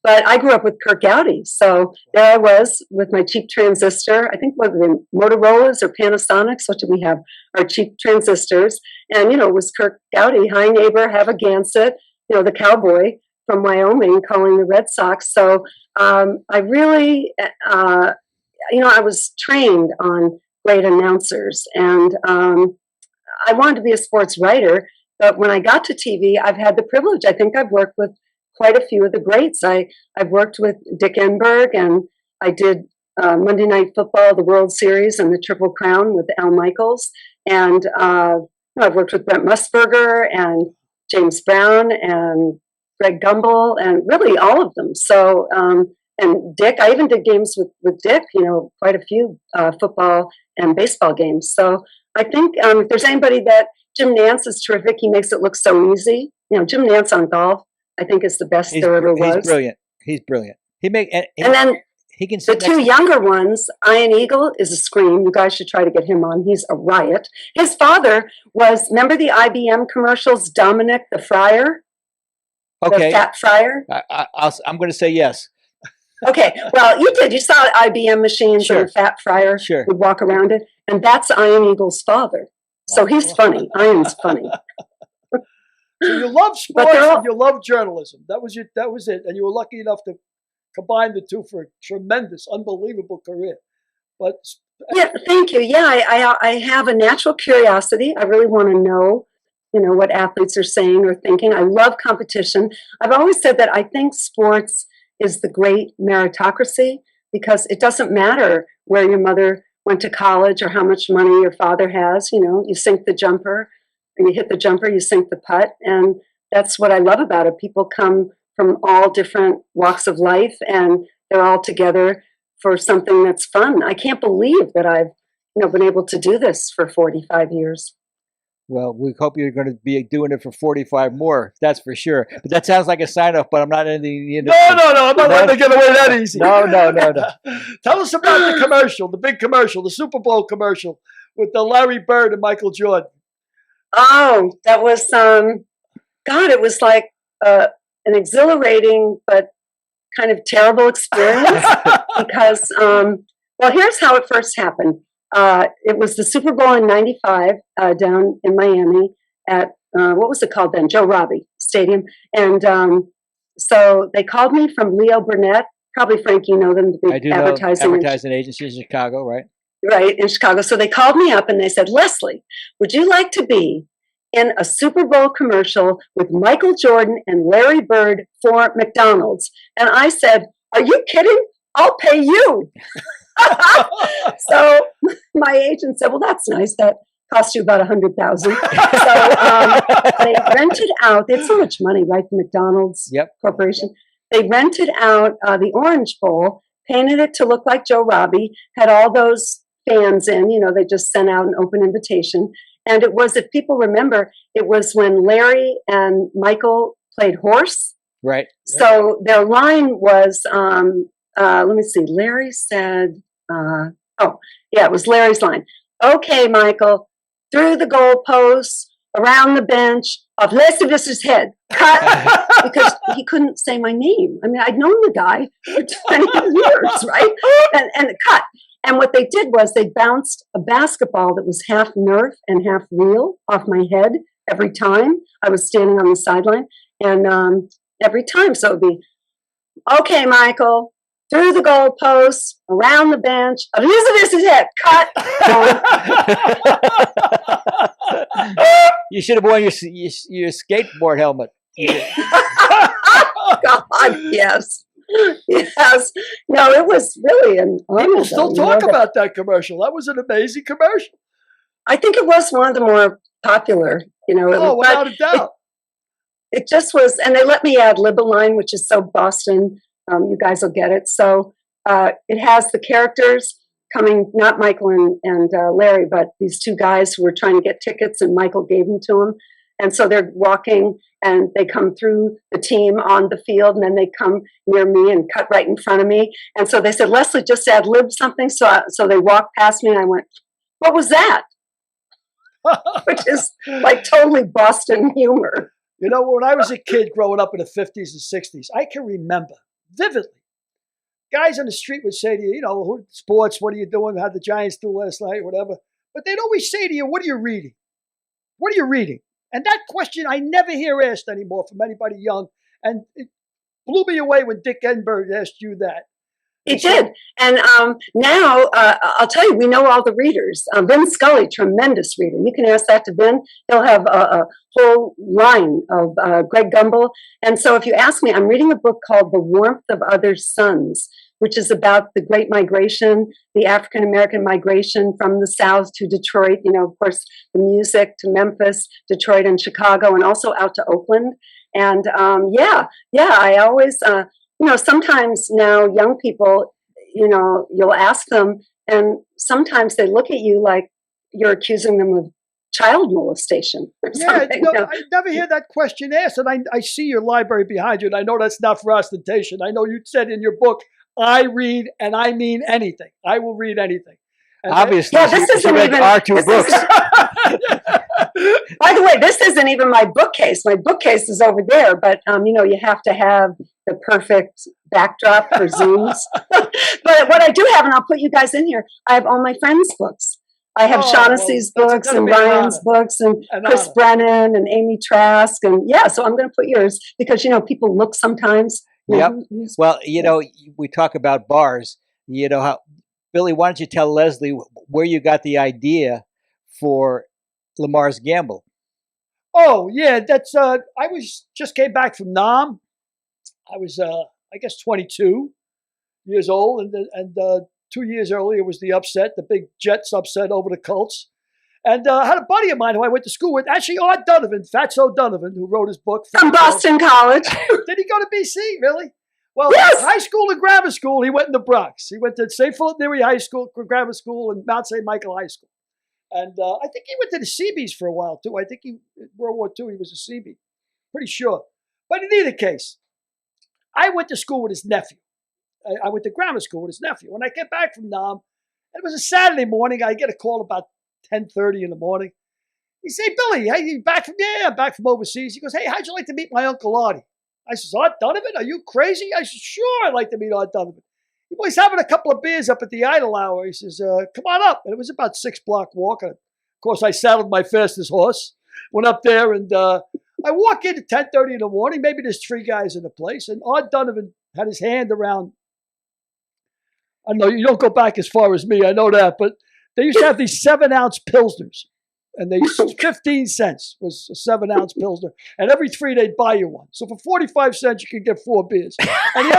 But I grew up with Kirk Gowdy, so there I was with my cheap transistor. I think what were they, Motorola's or Panasonics? What did we have? Our cheap transistors, and it was Kirk Gowdy. Hi neighbor, have a Gansett. The cowboy from Wyoming calling the Red Sox. So I really, I was trained on great announcers, and I wanted to be a sports writer. But when I got to TV, I've had the privilege. I think I've worked with quite a few of the greats. I've worked with Dick Enberg, and I did Monday Night Football, the World Series, and the Triple Crown with Al Michaels. And I've worked with Brent Musburger and James Brown and Greg Gumbel, and really all of them. So, and Dick, I even did games with Dick, quite a few football and baseball games. So I think if there's anybody Jim Nance is terrific. He makes it look so easy. Jim Nance on golf, I think, is the best there ever was. He's brilliant. And then he can. The two younger ones, Ian Eagle is a scream. You guys should try to get him on. He's a riot. His father remember the IBM commercials, Dominic the Fryer? Okay. The fat fryer? I'm going to say yes. Okay. Well, you did. You saw IBM machines. Sure. And a fat fryer would walk around it. And that's Ian Eagle's father. So he's funny. Ian's funny. So you love sports and you love journalism. That was it. And you were lucky enough to combine the two for a tremendous, unbelievable career. But yeah, thank you. Yeah, I have a natural curiosity. I really want to know, what athletes are saying or thinking. I love competition. I've always said that I think sports is the great meritocracy, because it doesn't matter where your mother went to college or how much money your father has. You sink the jumper, and you hit the jumper, you sink the putt. And that's what I love about it. People come from all different walks of life, and they're all together for something that's fun. I can't believe that I've been able to do this for 45 years. Well, we hope you're going to be doing it for 45 more. That's for sure. But that sounds like a sign-off, but I'm not in the industry. No. I'm not letting it get away that easy. No. Tell us about the commercial, the big commercial, the Super Bowl commercial with the Larry Bird and Michael Jordan. Oh, that was, it was like an exhilarating but kind of terrible experience because, here's how it first happened. It was the Super Bowl in '95 down in Miami at, what was it called then? Joe Robbie Stadium. And so they called me from Leo Burnett. Probably, Frank, you know them, the big advertising agency in Chicago, right? Right, in Chicago. So they called me up and they said, Lesley, would you like to be in a Super Bowl commercial with Michael Jordan and Larry Bird for McDonald's? And I said, are you kidding? I'll pay you. So my agent said, well, that's nice. That cost you about $100,000. So they rented out, they had so much money, right? The McDonald's Corporation. They rented out the Orange Bowl, painted it to look like Joe Robbie, had all those fans in, they just sent out an open invitation. And it was, if people remember, it was when Larry and Michael played horse. Right. So their line was, let me see, Larry said, it was Larry's line. Okay, Michael, through the goalposts, around the bench, of Lesley Visser's head, cut, because he couldn't say my name. I mean, I'd known the guy for 20 years, right? And cut. And what they did was they bounced a basketball that was half Nerf and half real off my head every time I was standing on the sideline. And every time, so it would be, okay, Michael, through the goalposts, around the bench, Elizabeth's head, cut. You should have worn your skateboard helmet. God, yes. Yes. No, it was really an honor. People still talk about that commercial. That was an amazing commercial. I think it was one of the more popular, without a doubt. It just was, and they let me add lib a line, which is so Boston. You guys will get it. So it has the characters coming, not Michael and Larry, but these two guys who were trying to get tickets, and Michael gave them to them. And so they're walking, and they come through the team on the field, and then they come near me and cut right in front of me. And so they said, Lesley, just ad-lib something. So they walked past me, and I went, what was that? Which is like totally Boston humor. You know, when I was a kid growing up in the 50s and 60s, I can remember vividly. Guys on the street would say to you, you know, sports, what are you doing? How'd the Giants do last night? Whatever. But they'd always say to you, what are you reading? What are you reading? And that question I never hear asked anymore from anybody young. And it blew me away when Dick Enberg asked you that. He did. And now, I'll tell you, we know all the readers. Vin Scully, tremendous reader. You can ask that to Vin. He'll have a whole line of Greg Gumbel. And so if you ask me, I'm reading a book called The Warmth of Other Suns, which is about the Great Migration, the African-American migration from the South to Detroit, you know, of course, the music to Memphis, Detroit, and Chicago, and also out to Oakland. And I always, you know, sometimes now young people, you know, you'll ask them, and sometimes they look at you like you're accusing them of child molestation or something. No, I never hear that question asked, and I see your library behind you, and I know that's not for ostentation. I know you said in your book, I read and I mean anything. I will read anything. And obviously, this isn't read even our two books. By the way, this isn't even my bookcase. My bookcase is over there, but you know, you have to have the perfect backdrop for Zooms. But what I do have, and I'll put you guys in here, I have all my friends' books. I have Shaughnessy's books and Ryan's books and Chris Brennan and Amy Trask. And yeah, so I'm going to put yours because, you know, people look sometimes. Yep. Well, you know, we talk about bars. You know, how Billy, why don't you tell Lesley where you got the idea for Lamar's Gamble? Oh, yeah, that's, I just came back from Nam. I was, I guess, 22 years old, and 2 years earlier was the upset, the big Jets upset over the Colts. And I had a buddy of mine who I went to school with, actually Art Donovan, Fatso Donovan, who wrote his book. From Boston College. Did he go to BC, really? Well, yes. High school and grammar school, he went in the Bronx. He went to St. Philip Neri High School, grammar school, and Mount St. Michael High School. And I think he went to the Seabees for a while, too. I think World War II, he was a Seabee. Pretty sure. But in either case, I went to school with his nephew. I went to grammar school with his nephew. When I came back from Nam, it was a Saturday morning. I get a call about 10:30 in the morning. He said, Billy, hey, you back from there? I'm back from overseas. He goes, hey, how'd you like to meet my Uncle Artie? I says, Art Donovan? Are you crazy? I said, sure, I'd like to meet Art Donovan. He was having a couple of beers up at the Idle Hour. He says, come on up. And it was about 6-block walk. And of course, I saddled my fastest horse, went up there, and I walk in at 10:30 in the morning. Maybe there's 3 guys in the place. And Art Donovan had his hand around, I know you don't go back as far as me, I know that, but they used to have these 7-ounce Pilsners. And they 15 cents was a 7-ounce Pilsner. And every 3 they'd buy you one. So for 45 cents, you could get 4 beers. And he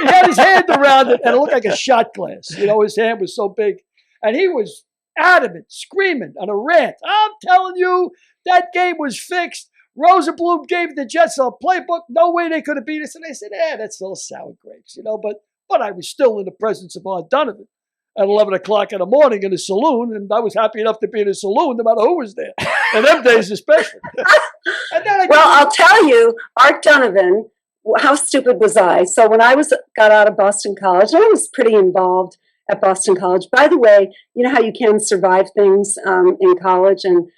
had his hand around it, and it looked like a shot glass. You know, his hand was so big. And he was adamant, screaming on a rant. I'm telling you, that game was fixed. Rosenblum gave the Jets a playbook. No way they could have beat us. And I said, that's still sour grapes, you know. But I was still in the presence of Art Donovan at 11 o'clock in the morning in a saloon, and I was happy enough to be in a saloon no matter who was there. And them days especially. I'll tell you, Art Donovan, how stupid was I? So when I got out of Boston College, and I was pretty involved at Boston College. By the way, you know how you can survive things in college? And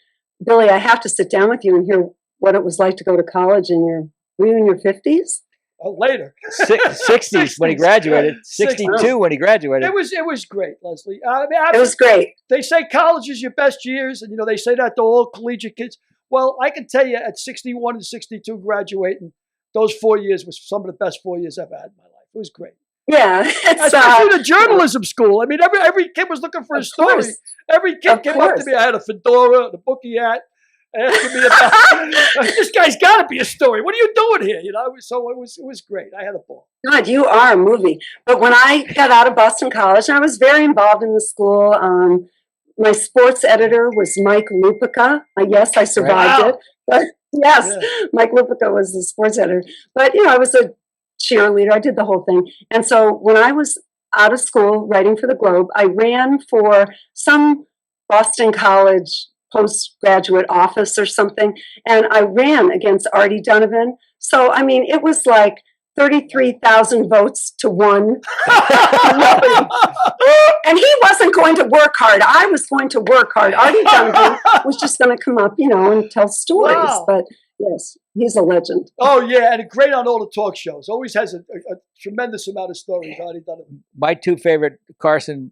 Billy, I have to sit down with you and hear what it was like to go to college were you in your 50s? Later. 60s when he graduated. 62 when he graduated. It was great, Lesley. It was great. They say college is your best years, and you know they say that to all collegiate kids. Well, I can tell you at 61 and 62 graduating, those 4 years was some of the best 4 years I've had in my life. It was great. Yeah. Especially the journalism school. I mean, every kid was looking for a story. Course. Every kid came up to me. I had a fedora, the bookie hat. Asking me about this guy's got to be a story. What are you doing here? You know, so it was great. I had a ball. God, you are a movie. But when I got out of Boston College, I was very involved in the school. My sports editor was Mike Lupica. Yes, I survived it. But yes, yeah. Mike Lupica was the sports editor. But you know, I was a cheerleader. I did the whole thing. And so when I was out of school writing for the Globe. I ran for some Boston College postgraduate office or something, and I ran against Artie Donovan. So, I mean, it was like 33,000 votes to 1. And he wasn't going to work hard. I was going to work hard. Artie Donovan was just going to come up, and tell stories. Wow. But yes, he's a legend. Oh, yeah, and great on all the talk shows. Always has a tremendous amount of stories, Artie Donovan. My two favorite Carson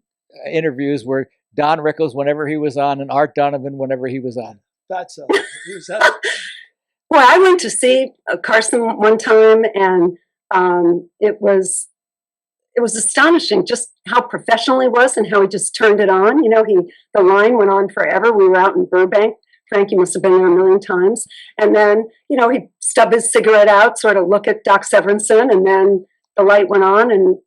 interviews were Don Rickles whenever he was on and Art Donovan whenever he was on. That's he was Well, I went to see Carson one time, and it was astonishing just how professional he was and how he just turned it on. The line went on forever. We were out in Burbank. Frankie must have been there a million times. And then, he'd stub his cigarette out, sort of look at Doc Severinsen, and then the light went on, and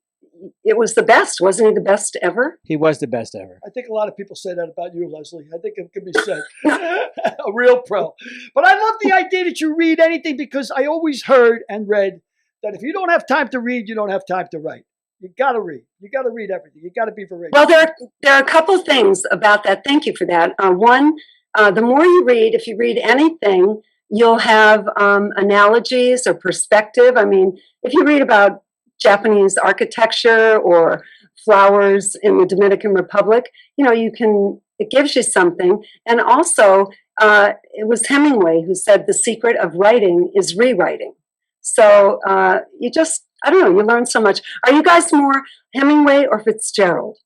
it was the best. Wasn't he the best ever? He was the best ever. I think a lot of people say that about you, Lesley. I think it can be said. A real pro. But I love the idea that you read anything, because I always heard and read that if you don't have time to read, you don't have time to write. You got to read. You got to read everything. You got to be voracious. Well, there are a couple things about that. Thank you for that. One, the more you read, if you read anything, you'll have analogies or perspective. I mean, if you read about Japanese architecture or flowers in the Dominican Republic, it gives you something. And also, it was Hemingway who said the secret of writing is rewriting. So I don't know, you learn so much. Are you guys more Hemingway or Fitzgerald?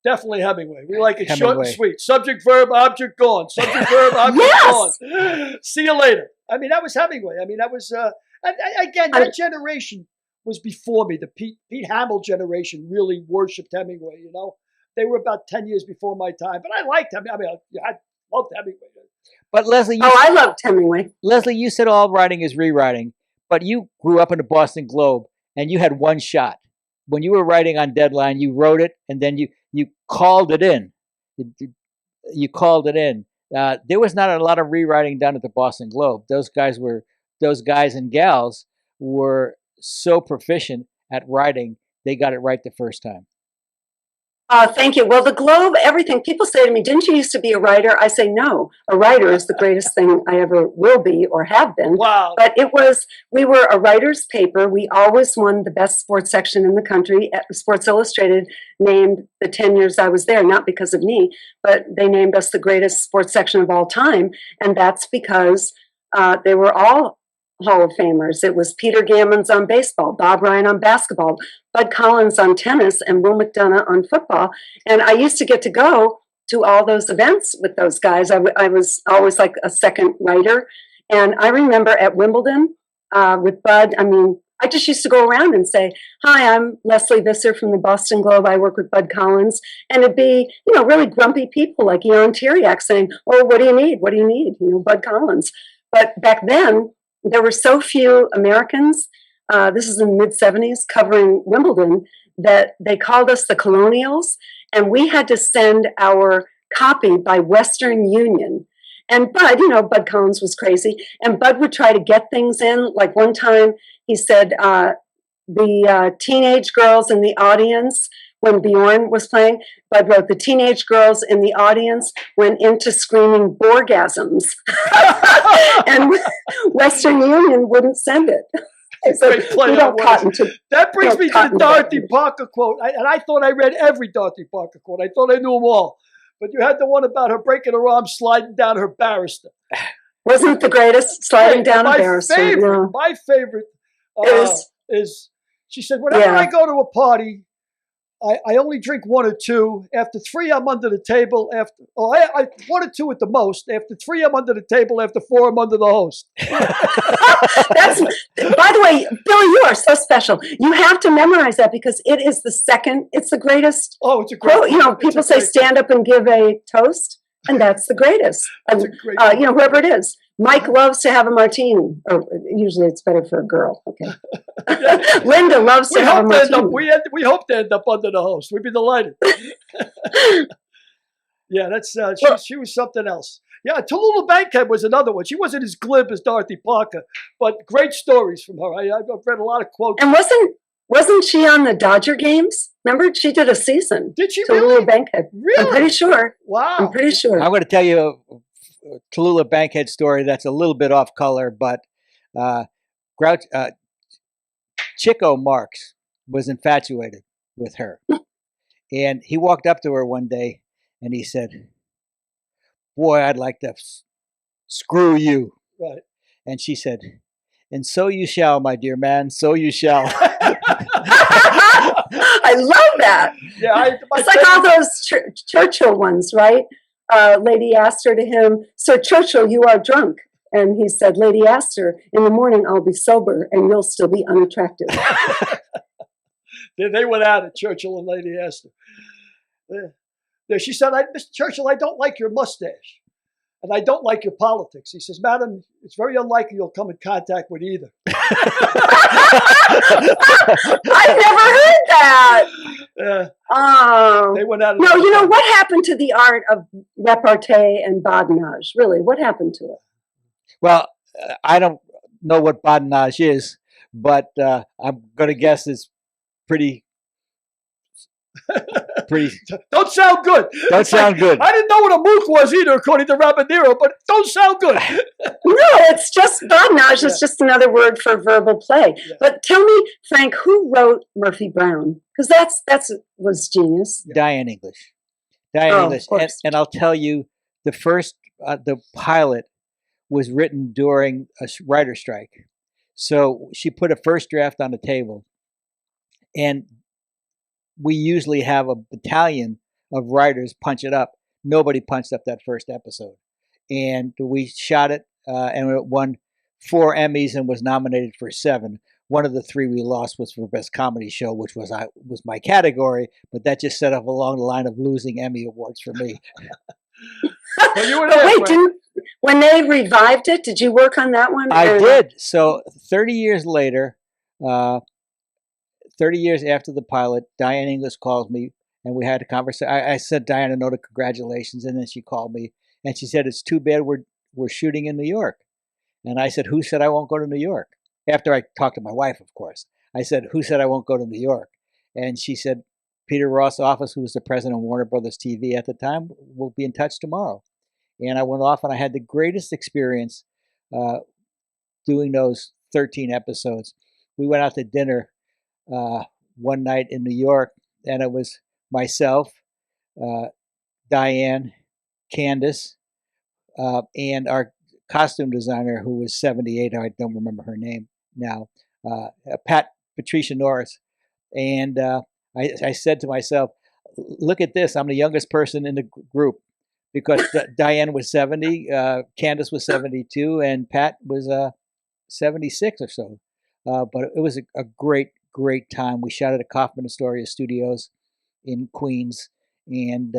Definitely Hemingway. We like it Hemingway. Short and sweet. Subject, verb, object, gone. Subject, verb, object, gone. See you later. I mean, that was Hemingway. I mean, that was, again, that generation was before me. The Pete Hamill generation really worshipped Hemingway, They were about 10 years before my time. But I liked Hemingway. I mean, I loved Hemingway. But Lesley, I loved Hemingway. Lesley, you said all writing is rewriting, but you grew up in the Boston Globe and you had one shot. When you were writing on deadline, you wrote it and then you called it in. You called it in. There was not a lot of rewriting done at the Boston Globe. Those guys and gals were so proficient at writing, they got it right the first time. Thank you. Well, the Globe, everything. People say to me, didn't you used to be a writer? I say, no, a writer is the greatest thing I ever will be or have been. Wow. But we were a writer's paper. We always won the best sports section in the country. Sports Illustrated named the 10 years I was there, not because of me, but they named us the greatest sports section of all time. And that's because they were all Hall of Famers. It was Peter Gammons on baseball, Bob Ryan on basketball, Bud Collins on tennis, and Will McDonough on football. And I used to get to go to all those events with those guys. I was always like a second writer. And I remember at Wimbledon with Bud, I just used to go around and say, hi, I'm Lesley Visser from the Boston Globe. I work with Bud Collins. And it'd be, really grumpy people like Eon Tiriac saying, oh, what do you need? What do you need? Bud Collins. But back then, there were so few Americans, this is in the mid-'70s, covering Wimbledon, that they called us the Colonials, and we had to send our copy by Western Union. And Bud, Bud Collins was crazy, and Bud would try to get things in. Like one time, he said the teenage girls in the audience, when Bjorn was playing, Bud wrote, the teenage girls in the audience went into screaming borgasms. And Western Union wouldn't send it. So that brings me to the Dorothy Parker quote. I thought I read every Dorothy Parker quote. I thought I knew them all. But you had the one about her breaking her arm, sliding down her barrister. Wasn't it the greatest? Sliding down a barrister. My favorite is, she said, whenever I go to a party, I only drink one or two. After three, I'm under the table. I one or two at the most. After three, I'm under the table. After four, I'm under the host. By the way, Billy, you are so special. You have to memorize that because it is it's the greatest. Oh, it's a great quote. People say stand up and give a toast, and that's the greatest. That's and, a great whoever it is. Mike loves to have a martini. Or usually it's better for a girl. Okay. Linda loves to have a martini. We hope to end up under the host. We'd be delighted. Yeah, that's she was something else. Yeah, Tallulah Bankhead was another one. She wasn't as glib as Dorothy Parker, but great stories from her. I've read a lot of quotes. And Wasn't she on the Dodger games? Remember, she did a season. Did she Tallulah really? Bankhead. Really? I'm pretty sure. Wow. I'm pretty sure. I'm going to tell you a Tallulah Bankhead story that's a little bit off color, but Chico Marx was infatuated with her. And he walked up to her one day and he said, "Boy, I'd like to screw you." Right. And she said, "And so you shall, my dear man, so you shall." I love that. Yeah, it's like all those Churchill ones, right? Lady Astor to him, "Sir Churchill, you are drunk." And he said, "Lady Astor, in the morning I'll be sober and you'll still be unattractive." They went out at Churchill and Lady Astor. She said, "Mr. Churchill, I don't like your mustache. And I don't like your politics." He says, "Madam, it's very unlikely you'll come in contact with either." I've never heard that. They went out. No, you know, what happened to the art of repartee and badinage? Really, what happened to it? Well, I don't know what badinage is, but I'm going to guess it's pretty. Don't sound good. Don't sound good. I didn't know what a mook was either, according to Rabanero, but don't sound good. No, it's just badinage. It's just another word for verbal play. Yeah. But tell me, Frank, who wrote Murphy Brown? Because that's was genius. Diane English. Diane English. And I'll tell you, the pilot was written during a writer's strike. So she put a first draft on the table, and we usually have a battalion of writers punch it up. Nobody punched up that first episode. And we shot it, and it won 4 Emmys and was nominated for 7. One of the 3 we lost was for Best Comedy Show, which was my category, but that just set up along the line of losing Emmy Awards for me. Well, you were there, when they revived it, did you work on that one? I did. So 30 years later, 30 years after the pilot, Diane English calls me, and we had a conversation. I sent Diane a note of congratulations, and then she called me, and she said, "It's too bad we're shooting in New York." And I said, "Who said I won't go to New York?" After I talked to my wife, of course. I said, "Who said I won't go to New York?" And she said, "Peter Ross' office, who was the president of Warner Brothers TV at the time, will be in touch tomorrow." And I went off, and I had the greatest experience doing those 13 episodes. We went out to dinner one night in New York, and it was myself, Diane, Candace, and our costume designer, who was 78. I don't remember her name now, Patricia Norris. And I said to myself, "Look at this. I'm the youngest person in the group," because Diane was 70, Candace was 72, and Pat was 76 or so. But it was a great time. We shot at the Kaufman Astoria Studios in Queens, and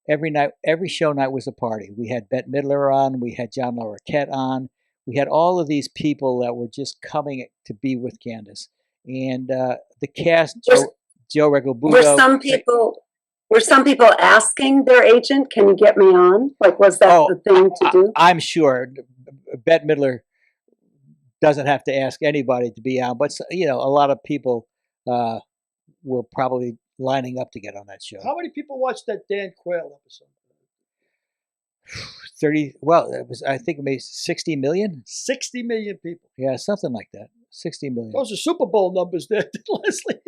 every show night was a party. We had Bette Midler on, we had John Larroquette on, we had all of these people that were just coming to be with Candace, and the cast. Joe Regobudo. Were some people asking their agent, "Can you get me on?" Like, was that the thing to do? I'm sure Bette Midler doesn't have to ask anybody to be on, but a lot of people were probably lining up to get on that show. How many people watched that Dan Quayle episode? 30. Well, I think it made 60 million. 60 million people. Yeah, something like that. 60 million. Those are Super Bowl numbers there, Lesley.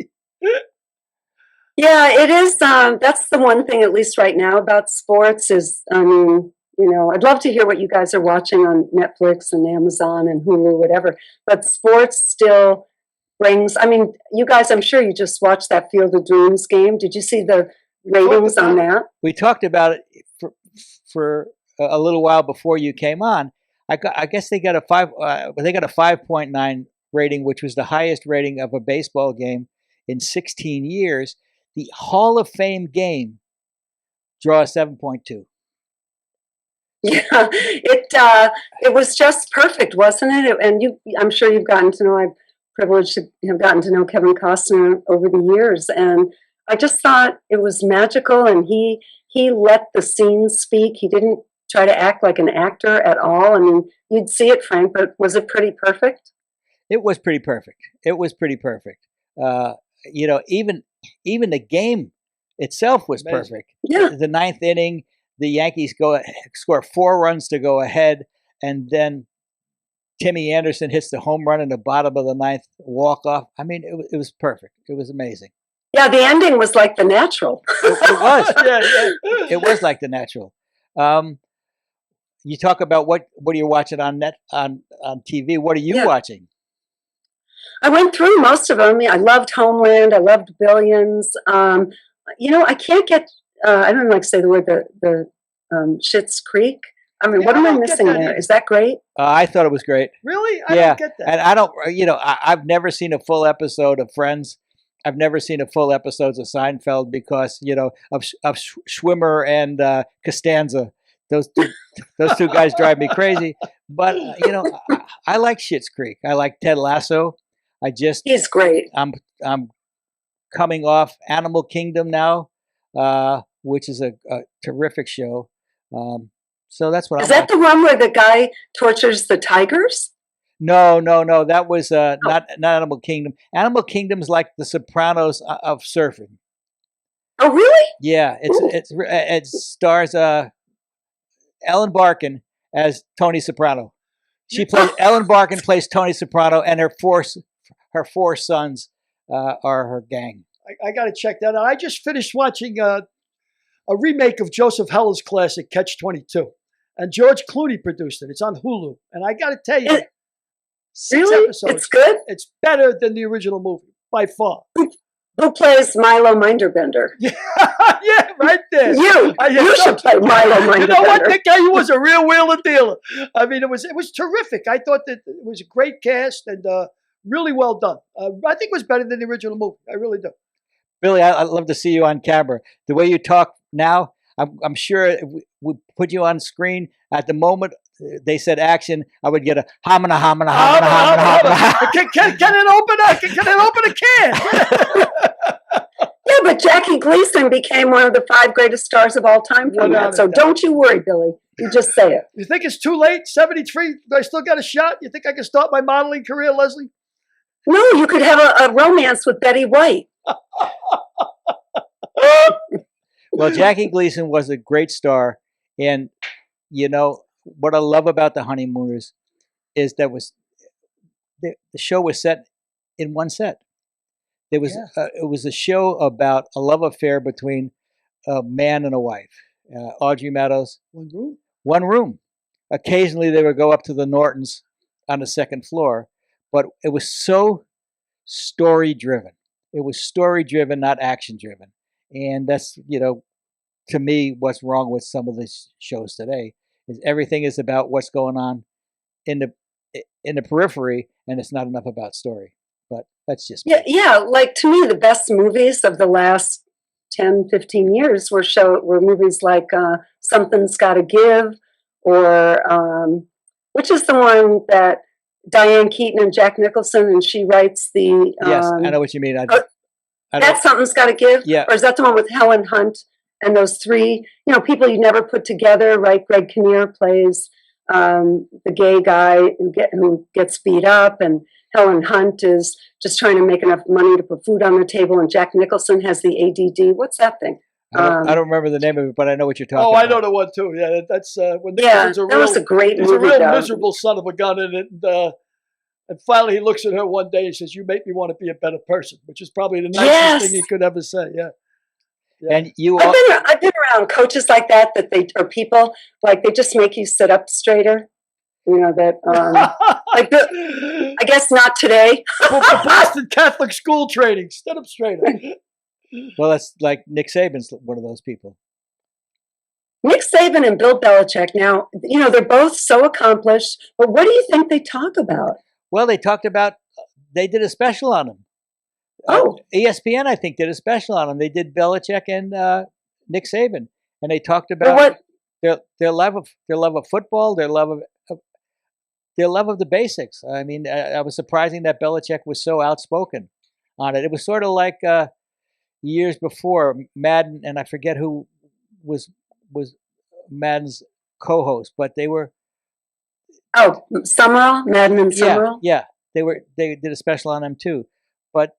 Yeah, it is. That's the one thing, at least right now, about sports is, I'd love to hear what you guys are watching on Netflix and Amazon and Hulu, whatever. But sports still brings, you guys, I'm sure you just watched that Field of Dreams game. Did you see the ratings on that? We talked about it for a little while before you came on. I guess they got a 5.9 rating, which was the highest rating of a baseball game in 16 years. The Hall of Fame game draw 7.2. Yeah, it was just perfect, wasn't it? And I'm sure you've gotten to know. I'm privileged to have gotten to know Kevin Costner over the years, and I just thought it was magical. And he let the scenes speak. He didn't try to act like an actor at all. I mean, you'd see it, Frank, but was it pretty perfect? It was pretty perfect. Even the game itself was Amazing. perfect. Yeah. The ninth inning, the Yankees score 4 runs to go ahead, and then Timmy Anderson hits the home run in the bottom of the ninth, walk off. I mean, it was perfect. It was amazing. Yeah, the ending was like The Natural. It was. Yeah. It was like The Natural. You talk about what you're watching on TV. What are you watching? I went through most of them. I loved Homeland. I loved Billions. I can't get. I don't like to say the word the Schitt's Creek. I mean, what am I missing there? Is that great? I thought it was great. Really? I don't get that. And I don't. I've never seen a full episode of Friends. I've never seen a full episodes of Seinfeld because of Schwimmer and Costanza. Those two guys drive me crazy. But I like Schitt's Creek. I like Ted Lasso. He's great. I'm coming off Animal Kingdom now, which is a terrific show. So that's what. Is that the one where the guy tortures the tigers? No. That was not Animal Kingdom. Animal Kingdom's like The Sopranos of surfing. Oh, really? Yeah, it stars Ellen Barkin as Tony Soprano. Ellen Barkin plays Tony Soprano, and her four sons are her gang. I got to check that out. I just finished watching a remake of Joseph Heller's classic Catch-22, and George Clooney produced it. It's on Hulu, and I got to tell you, 6 episodes. It's good? It's better than the original movie, by far. Who plays Milo Minderbender? Yeah, right there. You should play Milo Minderbender. You know what? That guy was a real wheeler dealer. I mean, it was terrific. I thought that it was a great cast and really well done. I think it was better than the original movie. I really do. Billy, I'd love to see you on camera. The way you talk now, I'm sure if we put you on screen at the moment they said action, I would get a hamana. Can it open a can? Yeah, but Jackie Gleason became one of the 5 greatest stars of all time from that. So don't you worry, Billy. You just say it. You think it's too late? 73? Do I still got a shot? You think I can start my modeling career, Lesley? No, you could have a romance with Betty White. Well, Jackie Gleason was a great star, and what I love about The Honeymooners is that the show was set in one set. It was a show about a love affair between a man and a wife. Audrey Meadows. One room. Occasionally they would go up to the Nortons on the 2nd floor, but it was so story driven. It was story driven, not action driven. And that's, to me, what's wrong with some of the shows today is everything is about what's going on in the periphery, and it's not enough about story. But that's just me. Yeah. Like, to me, the best movies of the last 10, 15 years were movies like Something's Gotta Give, or which is the one that Diane Keaton and Jack Nicholson, and she writes the... yes, I know what you mean. That's Something's Gotta Give? Yeah. Or is that the one with Helen Hunt and those 3, people you never put together, right? Greg Kinnear plays the gay guy who gets beat up, and Helen Hunt is just trying to make enough money to put food on the table, and Jack Nicholson has the ADD. What's that thing? I don't remember the name of it, but I know what you're talking about. I know the one too. Yeah, that's when that was a great movie. He's a real miserable son of a gun in it. And finally, he looks at her one day and says, "You make me want to be a better person," which is probably the nicest thing he could ever say. Yeah. And I've been around coaches like that or people like they just make you sit up straighter. I guess not today. Boston Catholic school training, sit up straighter. Well, that's like Nick Saban's one of those people. Nick Saban and Bill Belichick. Now, they're both so accomplished. But what do you think they talk about? Well, they did a special on him. ESPN, I think, did a special on him. They did Belichick and Nick Saban, and they talked about their love of football, their love of the basics. I mean, I was surprising that Belichick was so outspoken on it. It was sort of like years before Madden, and I forget who was Madden's co-host, but they were. Summerall, Madden and Summerall. Yeah, they did a special on them too, but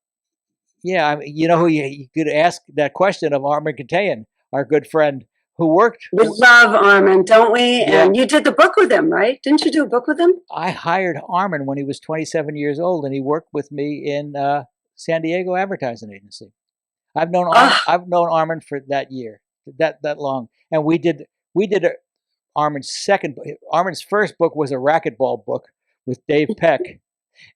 Yeah, I mean, you know who you could ask that question of Armin Katayan, our good friend who worked. We love Armin, don't we? Yeah. And you did the book with him, right? Didn't you do a book with him? I hired Armin when he was 27 years old, and he worked with me in San Diego advertising agency. I've known Armin for that year, that long, and we did Armin's first book was a racquetball book with Dave Peck,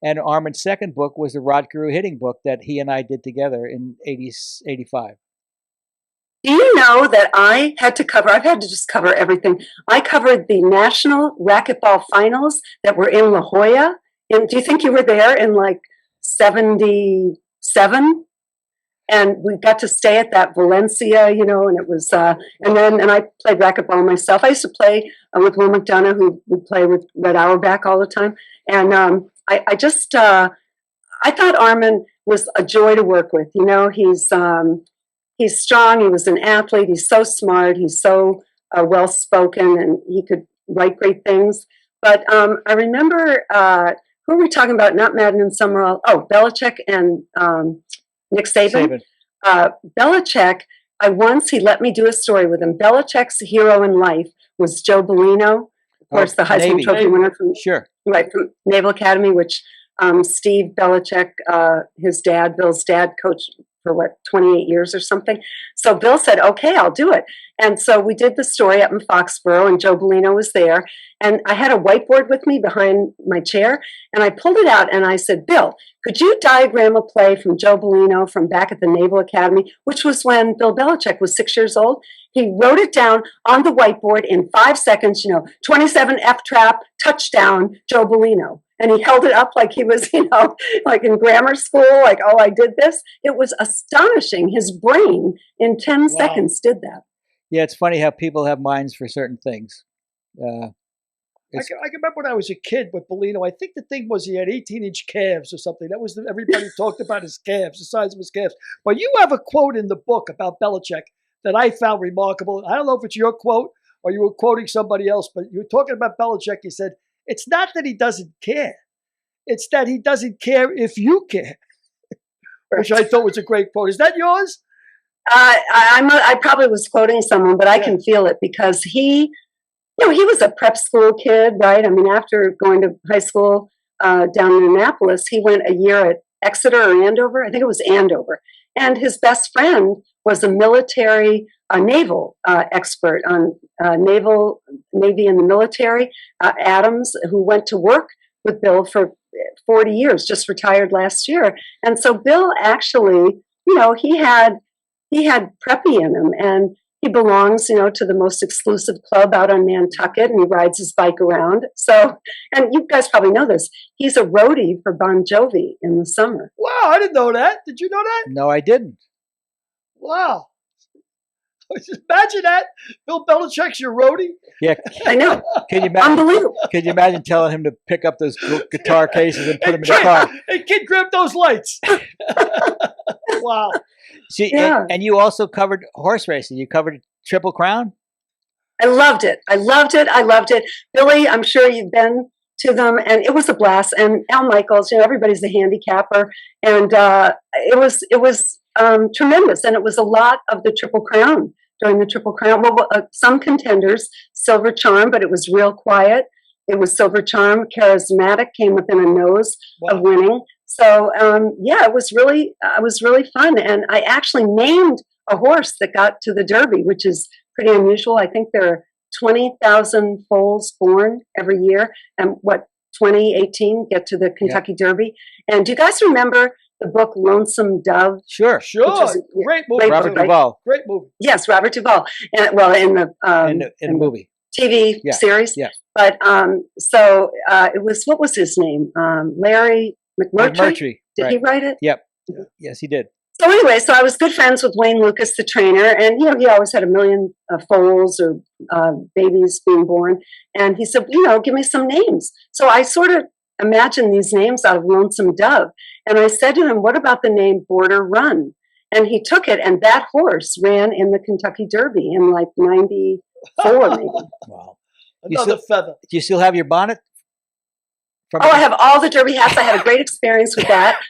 and Armin's second book was the Rod Carew hitting book that he and I did together in 85. Do you know that I've had to just cover everything. I covered the National Racquetball Finals that were in La Jolla. And do you think you were there in like 77? And we got to stay at that Valencia, and it was, and I played racquetball myself. I used to play with Will McDonough, who would play with Red Auerbach all the time. And I thought Armin was a joy to work with. He's strong. He was an athlete. He's so smart. He's so well-spoken, and he could write great things. But I remember, who are we talking about? Not Madden and Summerall. Oh, Belichick and Nick Saban. Belichick, he let me do a story with him. Belichick's hero in life was Joe Bellino, of course, the Heisman Trophy winner from Naval Academy, which Steve Belichick, his dad, Bill's dad, coached for 28 years or something. So Bill said, okay, I'll do it. And so we did the story up in Foxborough, and Joe Bellino was there. And I had a whiteboard with me behind my chair, and I pulled it out and I said, Bill, could you diagram a play from Joe Bellino from back at the Naval Academy, which was when Bill Belichick was 6 years old? He wrote it down on the whiteboard in 5 seconds, 27 F-trap, touchdown, Joe Bellino. And he held it up like he was, like in grammar school, like, oh, I did this. It was astonishing. His brain in 10 seconds did that. Yeah, it's funny how people have minds for certain things. I can remember when I was a kid with Bellino, I think the thing was he had 18-inch calves or something. That was everybody talked about his calves, the size of his calves. But you have a quote in the book about Belichick that I found remarkable. I don't know if it's your quote or you were quoting somebody else, but you were talking about Belichick. You said, it's not that he doesn't care. It's that he doesn't care if you care, which I thought was a great quote. Is that yours? I probably was quoting someone, but I can feel it because he was a prep school kid, right? I mean, after going to high school down in Annapolis, he went a year at Exeter or Andover. I think it was Andover. And his best friend was a naval expert on Navy and the military, Adams, who went to work with Bill for 40 years, just retired last year. And so Bill actually, he had preppy in him, and he belongs, to the most exclusive club out on Nantucket, and he rides his bike around. So, and you guys probably know this, he's a roadie for Bon Jovi in the summer. Wow, I didn't know that. Did you know that? No, I didn't. Wow. Imagine that. Bill Belichick's your roadie. Yeah, I know. Can you imagine? Unbelievable. Can you imagine telling him to pick up those guitar cases and put them in the car? Hey, kid, grab those lights. Wow. See, and you also covered horse racing. You covered Triple Crown. I loved it. Billy, I'm sure you've been to them, and it was a blast. And Al Michaels, everybody's a handicapper, and it was tremendous. And it was a lot of the Triple Crown during the Triple Crown. Well, some contenders, Silver Charm, but it was real quiet. It was Silver Charm, charismatic, came within a nose of winning. So it was really fun. And I actually named a horse that got to the Derby, which is pretty unusual. I think there are 20,000 foals born every year, and 2018 get to the Kentucky Derby. And do you guys remember the book Lonesome Dove? Sure. Great movie. Robert Duvall. Great movie. Yes, Robert Duvall. And in the movie. TV series. Yeah. But it was, what was his name? Larry McMurtry. Did he write it? Yep. Yes, he did. So anyway, I was good friends with Wayne Lucas, the trainer, and he always had a million foals or babies being born. And he said, give me some names. So I sort of imagined these names out of Lonesome Dove. And I said to him, what about the name Border Run? And he took it, and that horse ran in the Kentucky Derby in like 94, maybe. Wow. Another feather. Do you still have your bonnet? I have all the Derby hats. I had a great experience with that.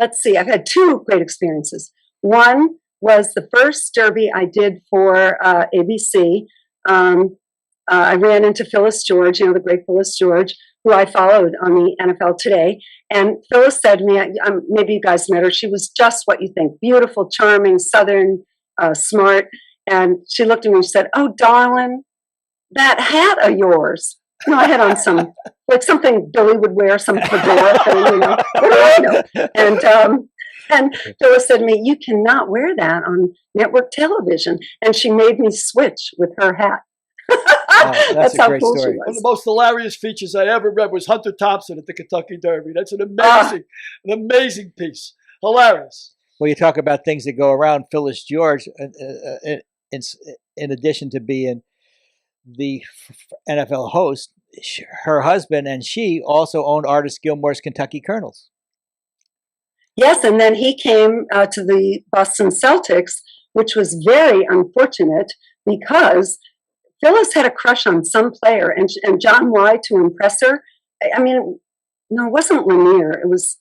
let's see, I've had two great experiences. One was the first derby I did for ABC. I ran into Phyllis George, the great Phyllis George, who I followed on the NFL Today. And Phyllis said to me, maybe you guys met her, she was just what you think, beautiful, charming, Southern, smart. And she looked at me and said, "Oh, darling, that hat of yours." I had on something Billy would wear, some fedora thing, What do I know? And Phyllis said to me, "You cannot wear that on network television." And she made me switch with her hat. That's a how great cool story. she One of was. the most hilarious features I ever read was Hunter Thompson at the Kentucky Derby. That's an amazing piece. Hilarious. Well, you talk about things that go around. Phyllis George, in addition to being the NFL host, her husband and she also owned Artis Gilmore's Kentucky Colonels. Yes, and then he came to the Boston Celtics, which was very unfortunate because Phyllis had a crush on some player, and John Y, to impress her, no, it wasn't Lanier. It was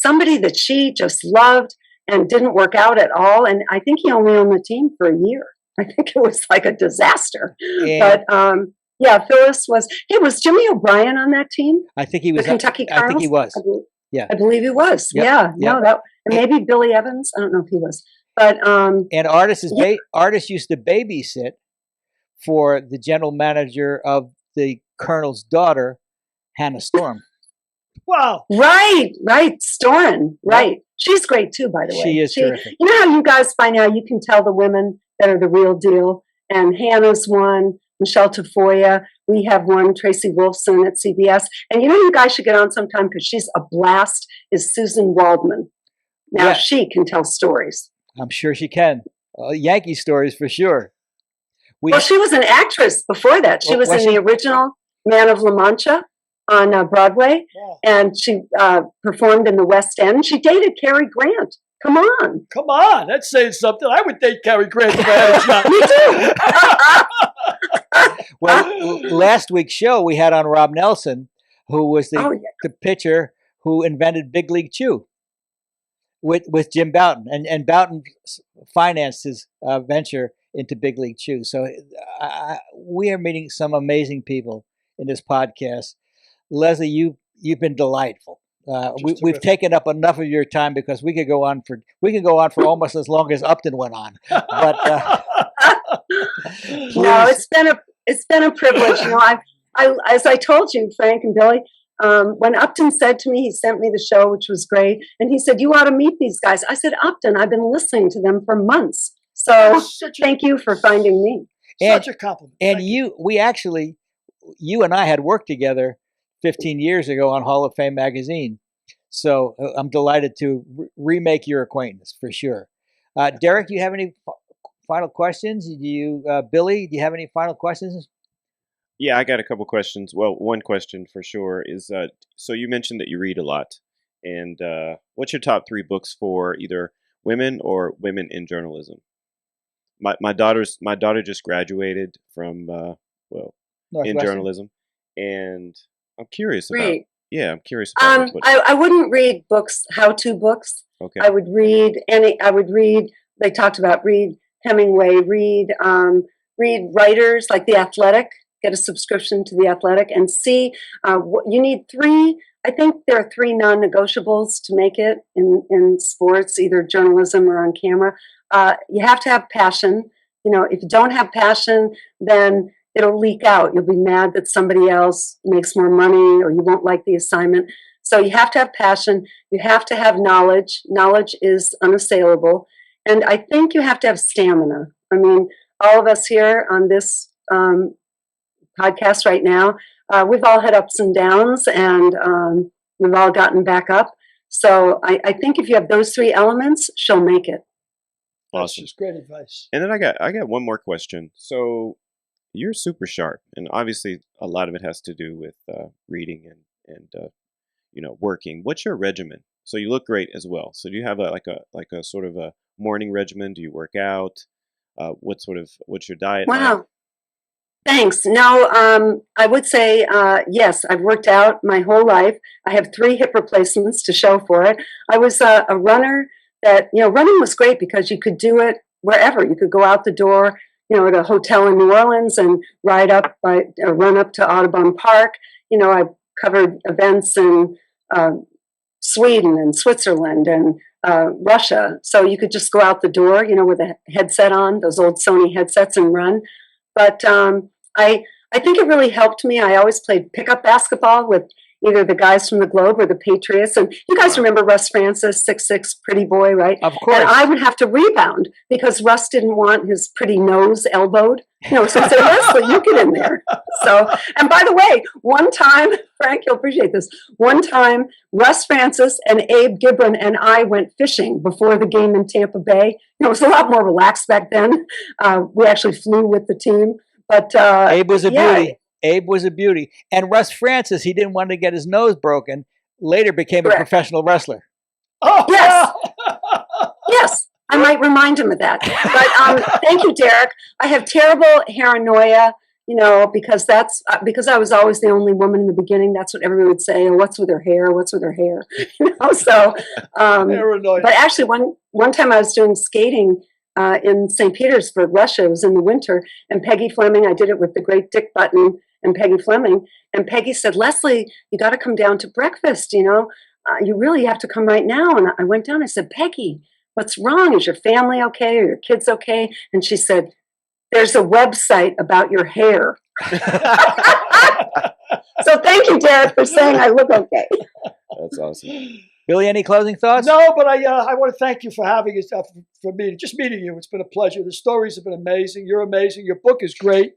somebody that she just loved and didn't work out at all. And I think he only owned the team for a year. I think it was like a disaster. But Phyllis was. Hey, was Jimmy O'Brien on that team? I think he was. The Kentucky Colonels? I think he was. I believe he was. Yep. Yeah. Yep. No, and maybe Billy Evans. I don't know if he was. But and Artis used to babysit for the general manager of the Colonel's daughter, Hannah Storm. Wow. Right. Storin. Right. She's great too, by the way. She is terrific. You know how you guys find out you can tell the women that are the real deal? And Hannah's one, Michelle Tafoya. We have one, Tracy Wolfson at CBS. And you guys should get on sometime because she's a blast, is Susan Waldman. Now she can tell stories. I'm sure she can. Yankee stories for sure. She was an actress before that. She was in the original Man of La Mancha on Broadway, and she performed in the West End. She dated Cary Grant. Come on. That's saying something. I would date Cary Grant if I had a shot. Me too. Well, last week's show we had on Rob Nelson, who was the pitcher who invented Big League Chew with Jim Bouton, and Bouton financed his venture into Big League Chew. So we are meeting some amazing people in this podcast. Lesley, you've been delightful. We've taken up enough of your time because we could go on for almost as long as Upton went on. But no, it's been a privilege. As I told you, Frank and Billy, when Upton said to me, he sent me the show, which was great, and he said, "You ought to meet these guys." I said, "Upton, I've been listening to them for months. So thank you for finding me." Such a compliment. And you and I had worked together 15 years ago on Hall of Fame magazine. So I'm delighted to remake your acquaintance for sure. Derek, do you have any final questions? Billy, do you have any final questions? Yeah, I got a couple questions. Well, one question for sure is, so you mentioned that you read a lot. And what's your top 3 books for either women or women in journalism? My daughter just graduated from, in journalism. And I'm curious about I'm curious about I wouldn't read books, how-to books. Okay. I would read they talked about read Hemingway, read writers like The Athletic, get a subscription to The Athletic, and see you need 3. I think there are 3 non-negotiables to make it in sports, either journalism or on camera. You have to have passion. If you don't have passion, then it'll leak out. You'll be mad that somebody else makes more money, or you won't like the assignment. So you have to have passion. You have to have knowledge. Knowledge is unassailable. And I think you have to have stamina. I mean, all of us here on this podcast right now, we've all had ups and downs, and we've all gotten back up. So I think if you have those 3 elements, she'll make it. Awesome. That's just great advice. And then I got one more question. So you're super sharp, and obviously a lot of it has to do with reading and working. What's your regimen? So you look great as well. So do you have a sort of a morning regimen? Do you work out? What's your diet? Wow. Like? Thanks. No, I would say yes. I've worked out my whole life. I have 3 hip replacements to show for it. I was a runner. That running was great because you could do it wherever. You could go out the door, at a hotel in New Orleans and run up to Audubon Park. I covered events in Sweden and Switzerland and Russia. So you could just go out the door, with a headset on, those old Sony headsets, and run. But I think it really helped me. I always played pickup basketball with either the guys from the Globe or the Patriots. And you guys remember Russ Francis, 6'6", pretty boy, right? Of course. And I would have to rebound because Russ didn't want his pretty nose elbowed. So I said, Lesley, you get in there. So, and by the way, one time, Frank, you'll appreciate this. One time, Russ Francis and Abe Gibran and I went fishing before the game in Tampa Bay. It was a lot more relaxed back then. We actually flew with the team. But Abe was a beauty. Abe was a beauty. And Russ Francis, he didn't want to get his nose broken, later became a professional wrestler. Oh, yes. Yes. I might remind him of that. But thank you, Derek. I have terrible paranoia, because because I was always the only woman in the beginning. That's what everyone would say. Oh, what's with her hair? What's with her hair? So, paranoia. But actually one time I was doing skating in St. Petersburg, Russia. It was in the winter. And Peggy Fleming, I did it with the great Dick Button and Peggy Fleming. And Peggy said, Lesley, you got to come down to breakfast, you really have to come right now. And I went down, I said, Peggy, what's wrong? Is your family okay? Are your kids okay? And she said, there's a website about your hair. So thank you, Derek, for saying I look okay. That's awesome. Billy, any closing thoughts? No, but I want to thank you for having us, for meeting you. It's been a pleasure. The stories have been amazing. You're amazing. Your book is great.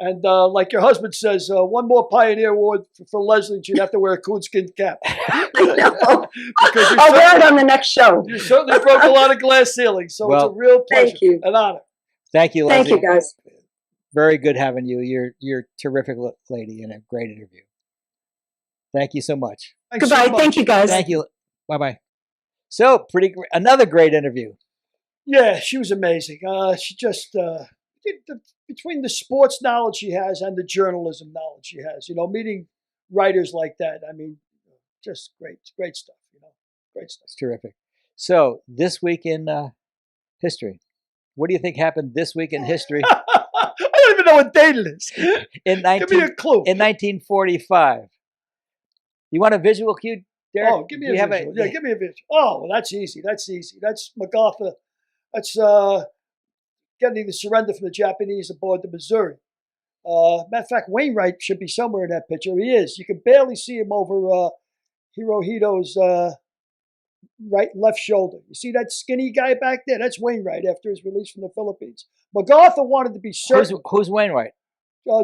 And like your husband says, one more Pioneer Award for Lesley, and she'd have to wear a coonskin cap. I know. I'll wear it on the next show. You certainly broke a lot of glass ceilings, so it's a real pleasure. Thank you. An honor. Thank you, Lesley. Thank you, guys. Very good having you. You're a terrific lady and a great interview. Thank you so much. Thanks Goodbye. so much. Thank you, guys. Thank you. Bye-bye. So, another great interview. Yeah, she was amazing. She just, between the sports knowledge she has and the journalism knowledge she has, meeting writers like that, I mean, just great stuff, great stuff. It's terrific. So, this week in history. What do you think happened this week in history? I don't even know what date it is. Give me a clue. In 1945. You want a visual cue, Derek? Oh, give me a visual. Yeah, give me a visual. Oh, well, that's easy. That's MacArthur. That's getting the surrender from the Japanese aboard the Missouri. Matter of fact, Wainwright should be somewhere in that picture. He is. You can barely see him over Hirohito's left shoulder. You see that skinny guy back there? That's Wainwright after his release from the Philippines. MacArthur wanted to be certain. Who's Wainwright?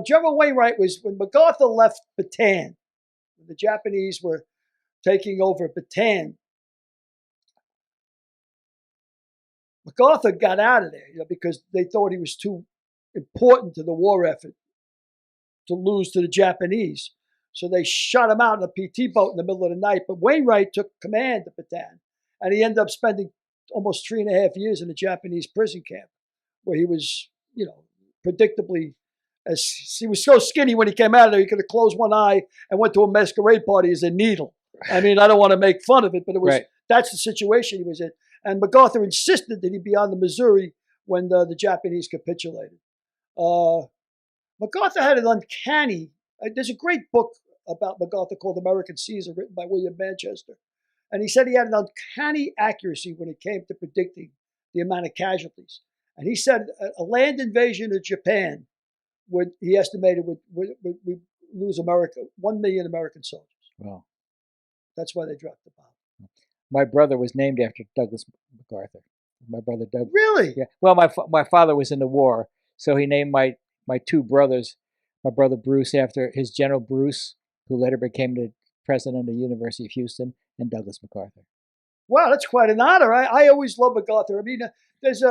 General Wainwright was when MacArthur left Bataan. The Japanese were taking over Bataan. MacArthur got out of there, because they thought he was too important to the war effort to lose to the Japanese. So they shot him out in a PT boat in the middle of the night. But Wainwright took command of Bataan, and he ended up spending almost 3.5 years in a Japanese prison camp, where he was, predictably, as he was so skinny when he came out of there, he could have closed one eye and went to a masquerade party as a needle. I mean, I don't want to make fun of it, but it was that's the situation he was in. And MacArthur insisted that he be on the Missouri when the Japanese capitulated. MacArthur had an uncanny. There's a great book about MacArthur called American Caesar, written by William Manchester, and he said he had an uncanny accuracy when it came to predicting the amount of casualties. And he said a land invasion of Japan he estimated would lose 1 million American soldiers. Wow. That's why they dropped the bomb. My brother was named after Douglas MacArthur. My brother Doug. Really? Yeah. Well, my father was in the war, so he named my 2 brothers, my brother Bruce after his General Bruce, who later became the president of the University of Houston, and Douglas MacArthur. Wow, that's quite an honor. I always love MacArthur. I mean, there's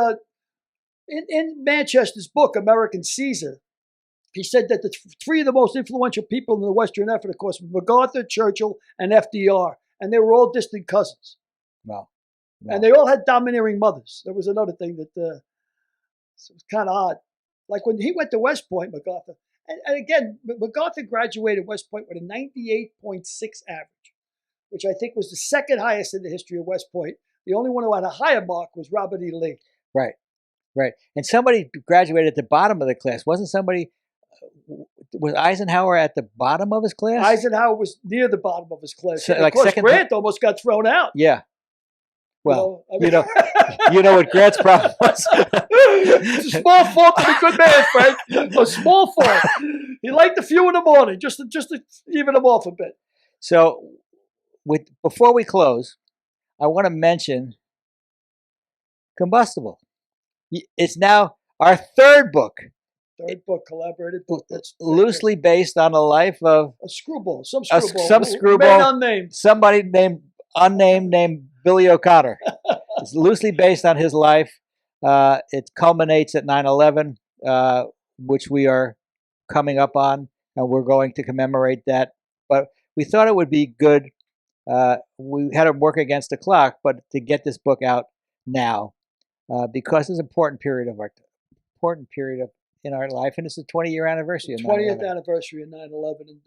in Manchester's book, American Caesar, he said that the 3 of the most influential people in the Western effort, of course, were MacArthur, Churchill, and FDR. And they were all distant cousins. Wow. And they all had domineering mothers. That was another thing that was kind of odd. Like when he went to West Point, MacArthur, And again, MacArthur graduated West Point with a 98.6 average, which I think was the second highest in the history of West Point. The only one who had a higher mark was Robert E. Lee. Right. And somebody graduated at the bottom of the class. Wasn't somebody, was Eisenhower at the bottom of his class? Eisenhower was near the bottom of his class. So, of course, Grant almost got thrown out. Yeah. Well, you know what Grant's problem was. It's a small fault to be a good man, Frank. A small fault. He liked a few in the morning, just to even him off a bit. So, before we close, I want to mention Combustible. It's now our third book. Collaborated book. That's loosely based on the life of a screwball, some screwball, some screwball, unnamed. Somebody named Billy O'Connor. It's loosely based on his life. It culminates at 9/11, which we are coming up on, and we're going to commemorate that. But we thought it would be good. We had to work against the clock, but to get this book out now, because it's an important period in our life, and it's the 20-year anniversary of 20th anniversary of 9/11, and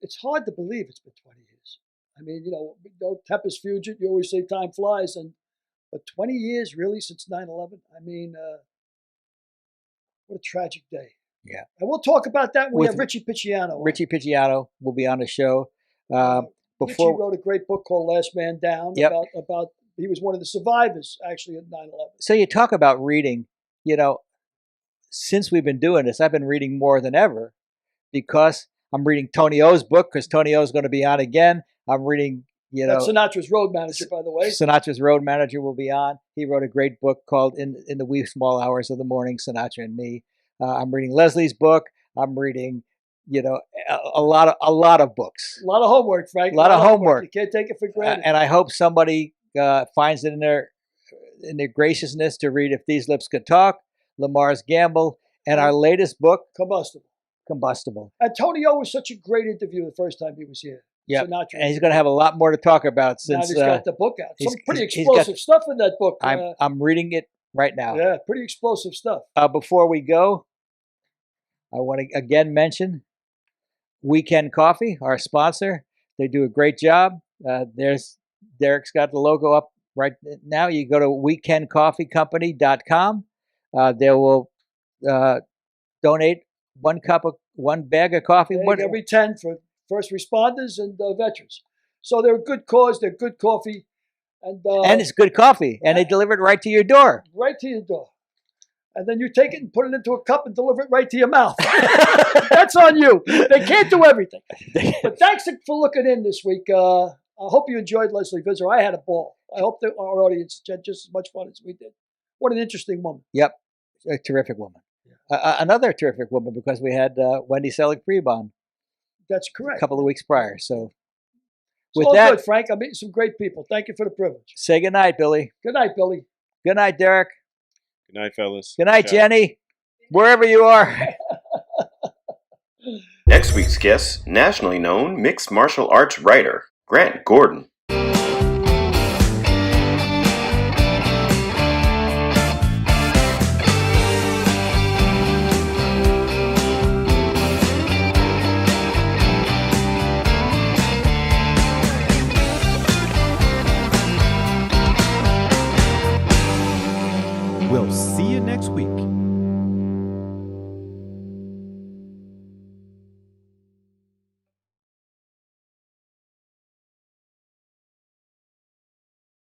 it's hard to believe it's been 20 years. I mean, tempest fugit, you always say time flies, but 20 years really since 9/11. I mean, what a tragic day. Yeah. And we'll talk about that when we have Richie Picciano. Richie Picciano will be on the show. Richie wrote a great book called Last Man Down. Yep. About he was one of the survivors actually of 9/11. So you talk about reading, since we've been doing this, I've been reading more than ever because I'm reading Tony O's book because Tony O's going to be on again. I'm reading, That's Sinatra's Road Manager, by the way. Sinatra's Road Manager will be on. He wrote a great book called In the Wee Small Hours of the Morning, Sinatra and Me. I'm reading Lesley's book. I'm reading, a lot of books. A lot of homework, Frank. A lot of homework. You can't take it for granted. And I hope somebody finds it in their graciousness to read If These Lips Could Talk, Lamar's Gamble, and our latest book, Combustible. And Tony O was such a great interview the first time he was here. Yeah, and he's going to have a lot more to talk about since he's got the book out. Some pretty explosive stuff in that book. I'm reading it right now. Yeah, pretty explosive stuff. Before we go, I want to again mention Weekend Coffee, our sponsor. They do a great job. Derek's got the logo up right now. You go to weekendcoffeecompany.com. They will donate one bag of coffee. Every 10 for first responders and veterans. So they're a good cause. They're good coffee. And it's good coffee. And they deliver it right to your door. Right to your door. And then you take it and put it into a cup and deliver it right to your mouth. That's on you. They can't do everything. But thanks for looking in this week. I hope you enjoyed Lesley Visser. I had a ball. I hope that our audience had just as much fun as we did. What an interesting woman. Yep. A terrific woman. Yeah. Another terrific woman because we had Wendy Selig-Prieb on. That's correct. A couple of weeks prior. So with that, good, Frank. I'm meeting some great people. Thank you for the privilege. Say good night, Billy. Good night, Billy. Good night, Derek. Good night, fellas. Good night, Jenny. Wherever you are. Next week's guest, nationally known mixed martial arts writer, Grant Gordon. We'll see you next week.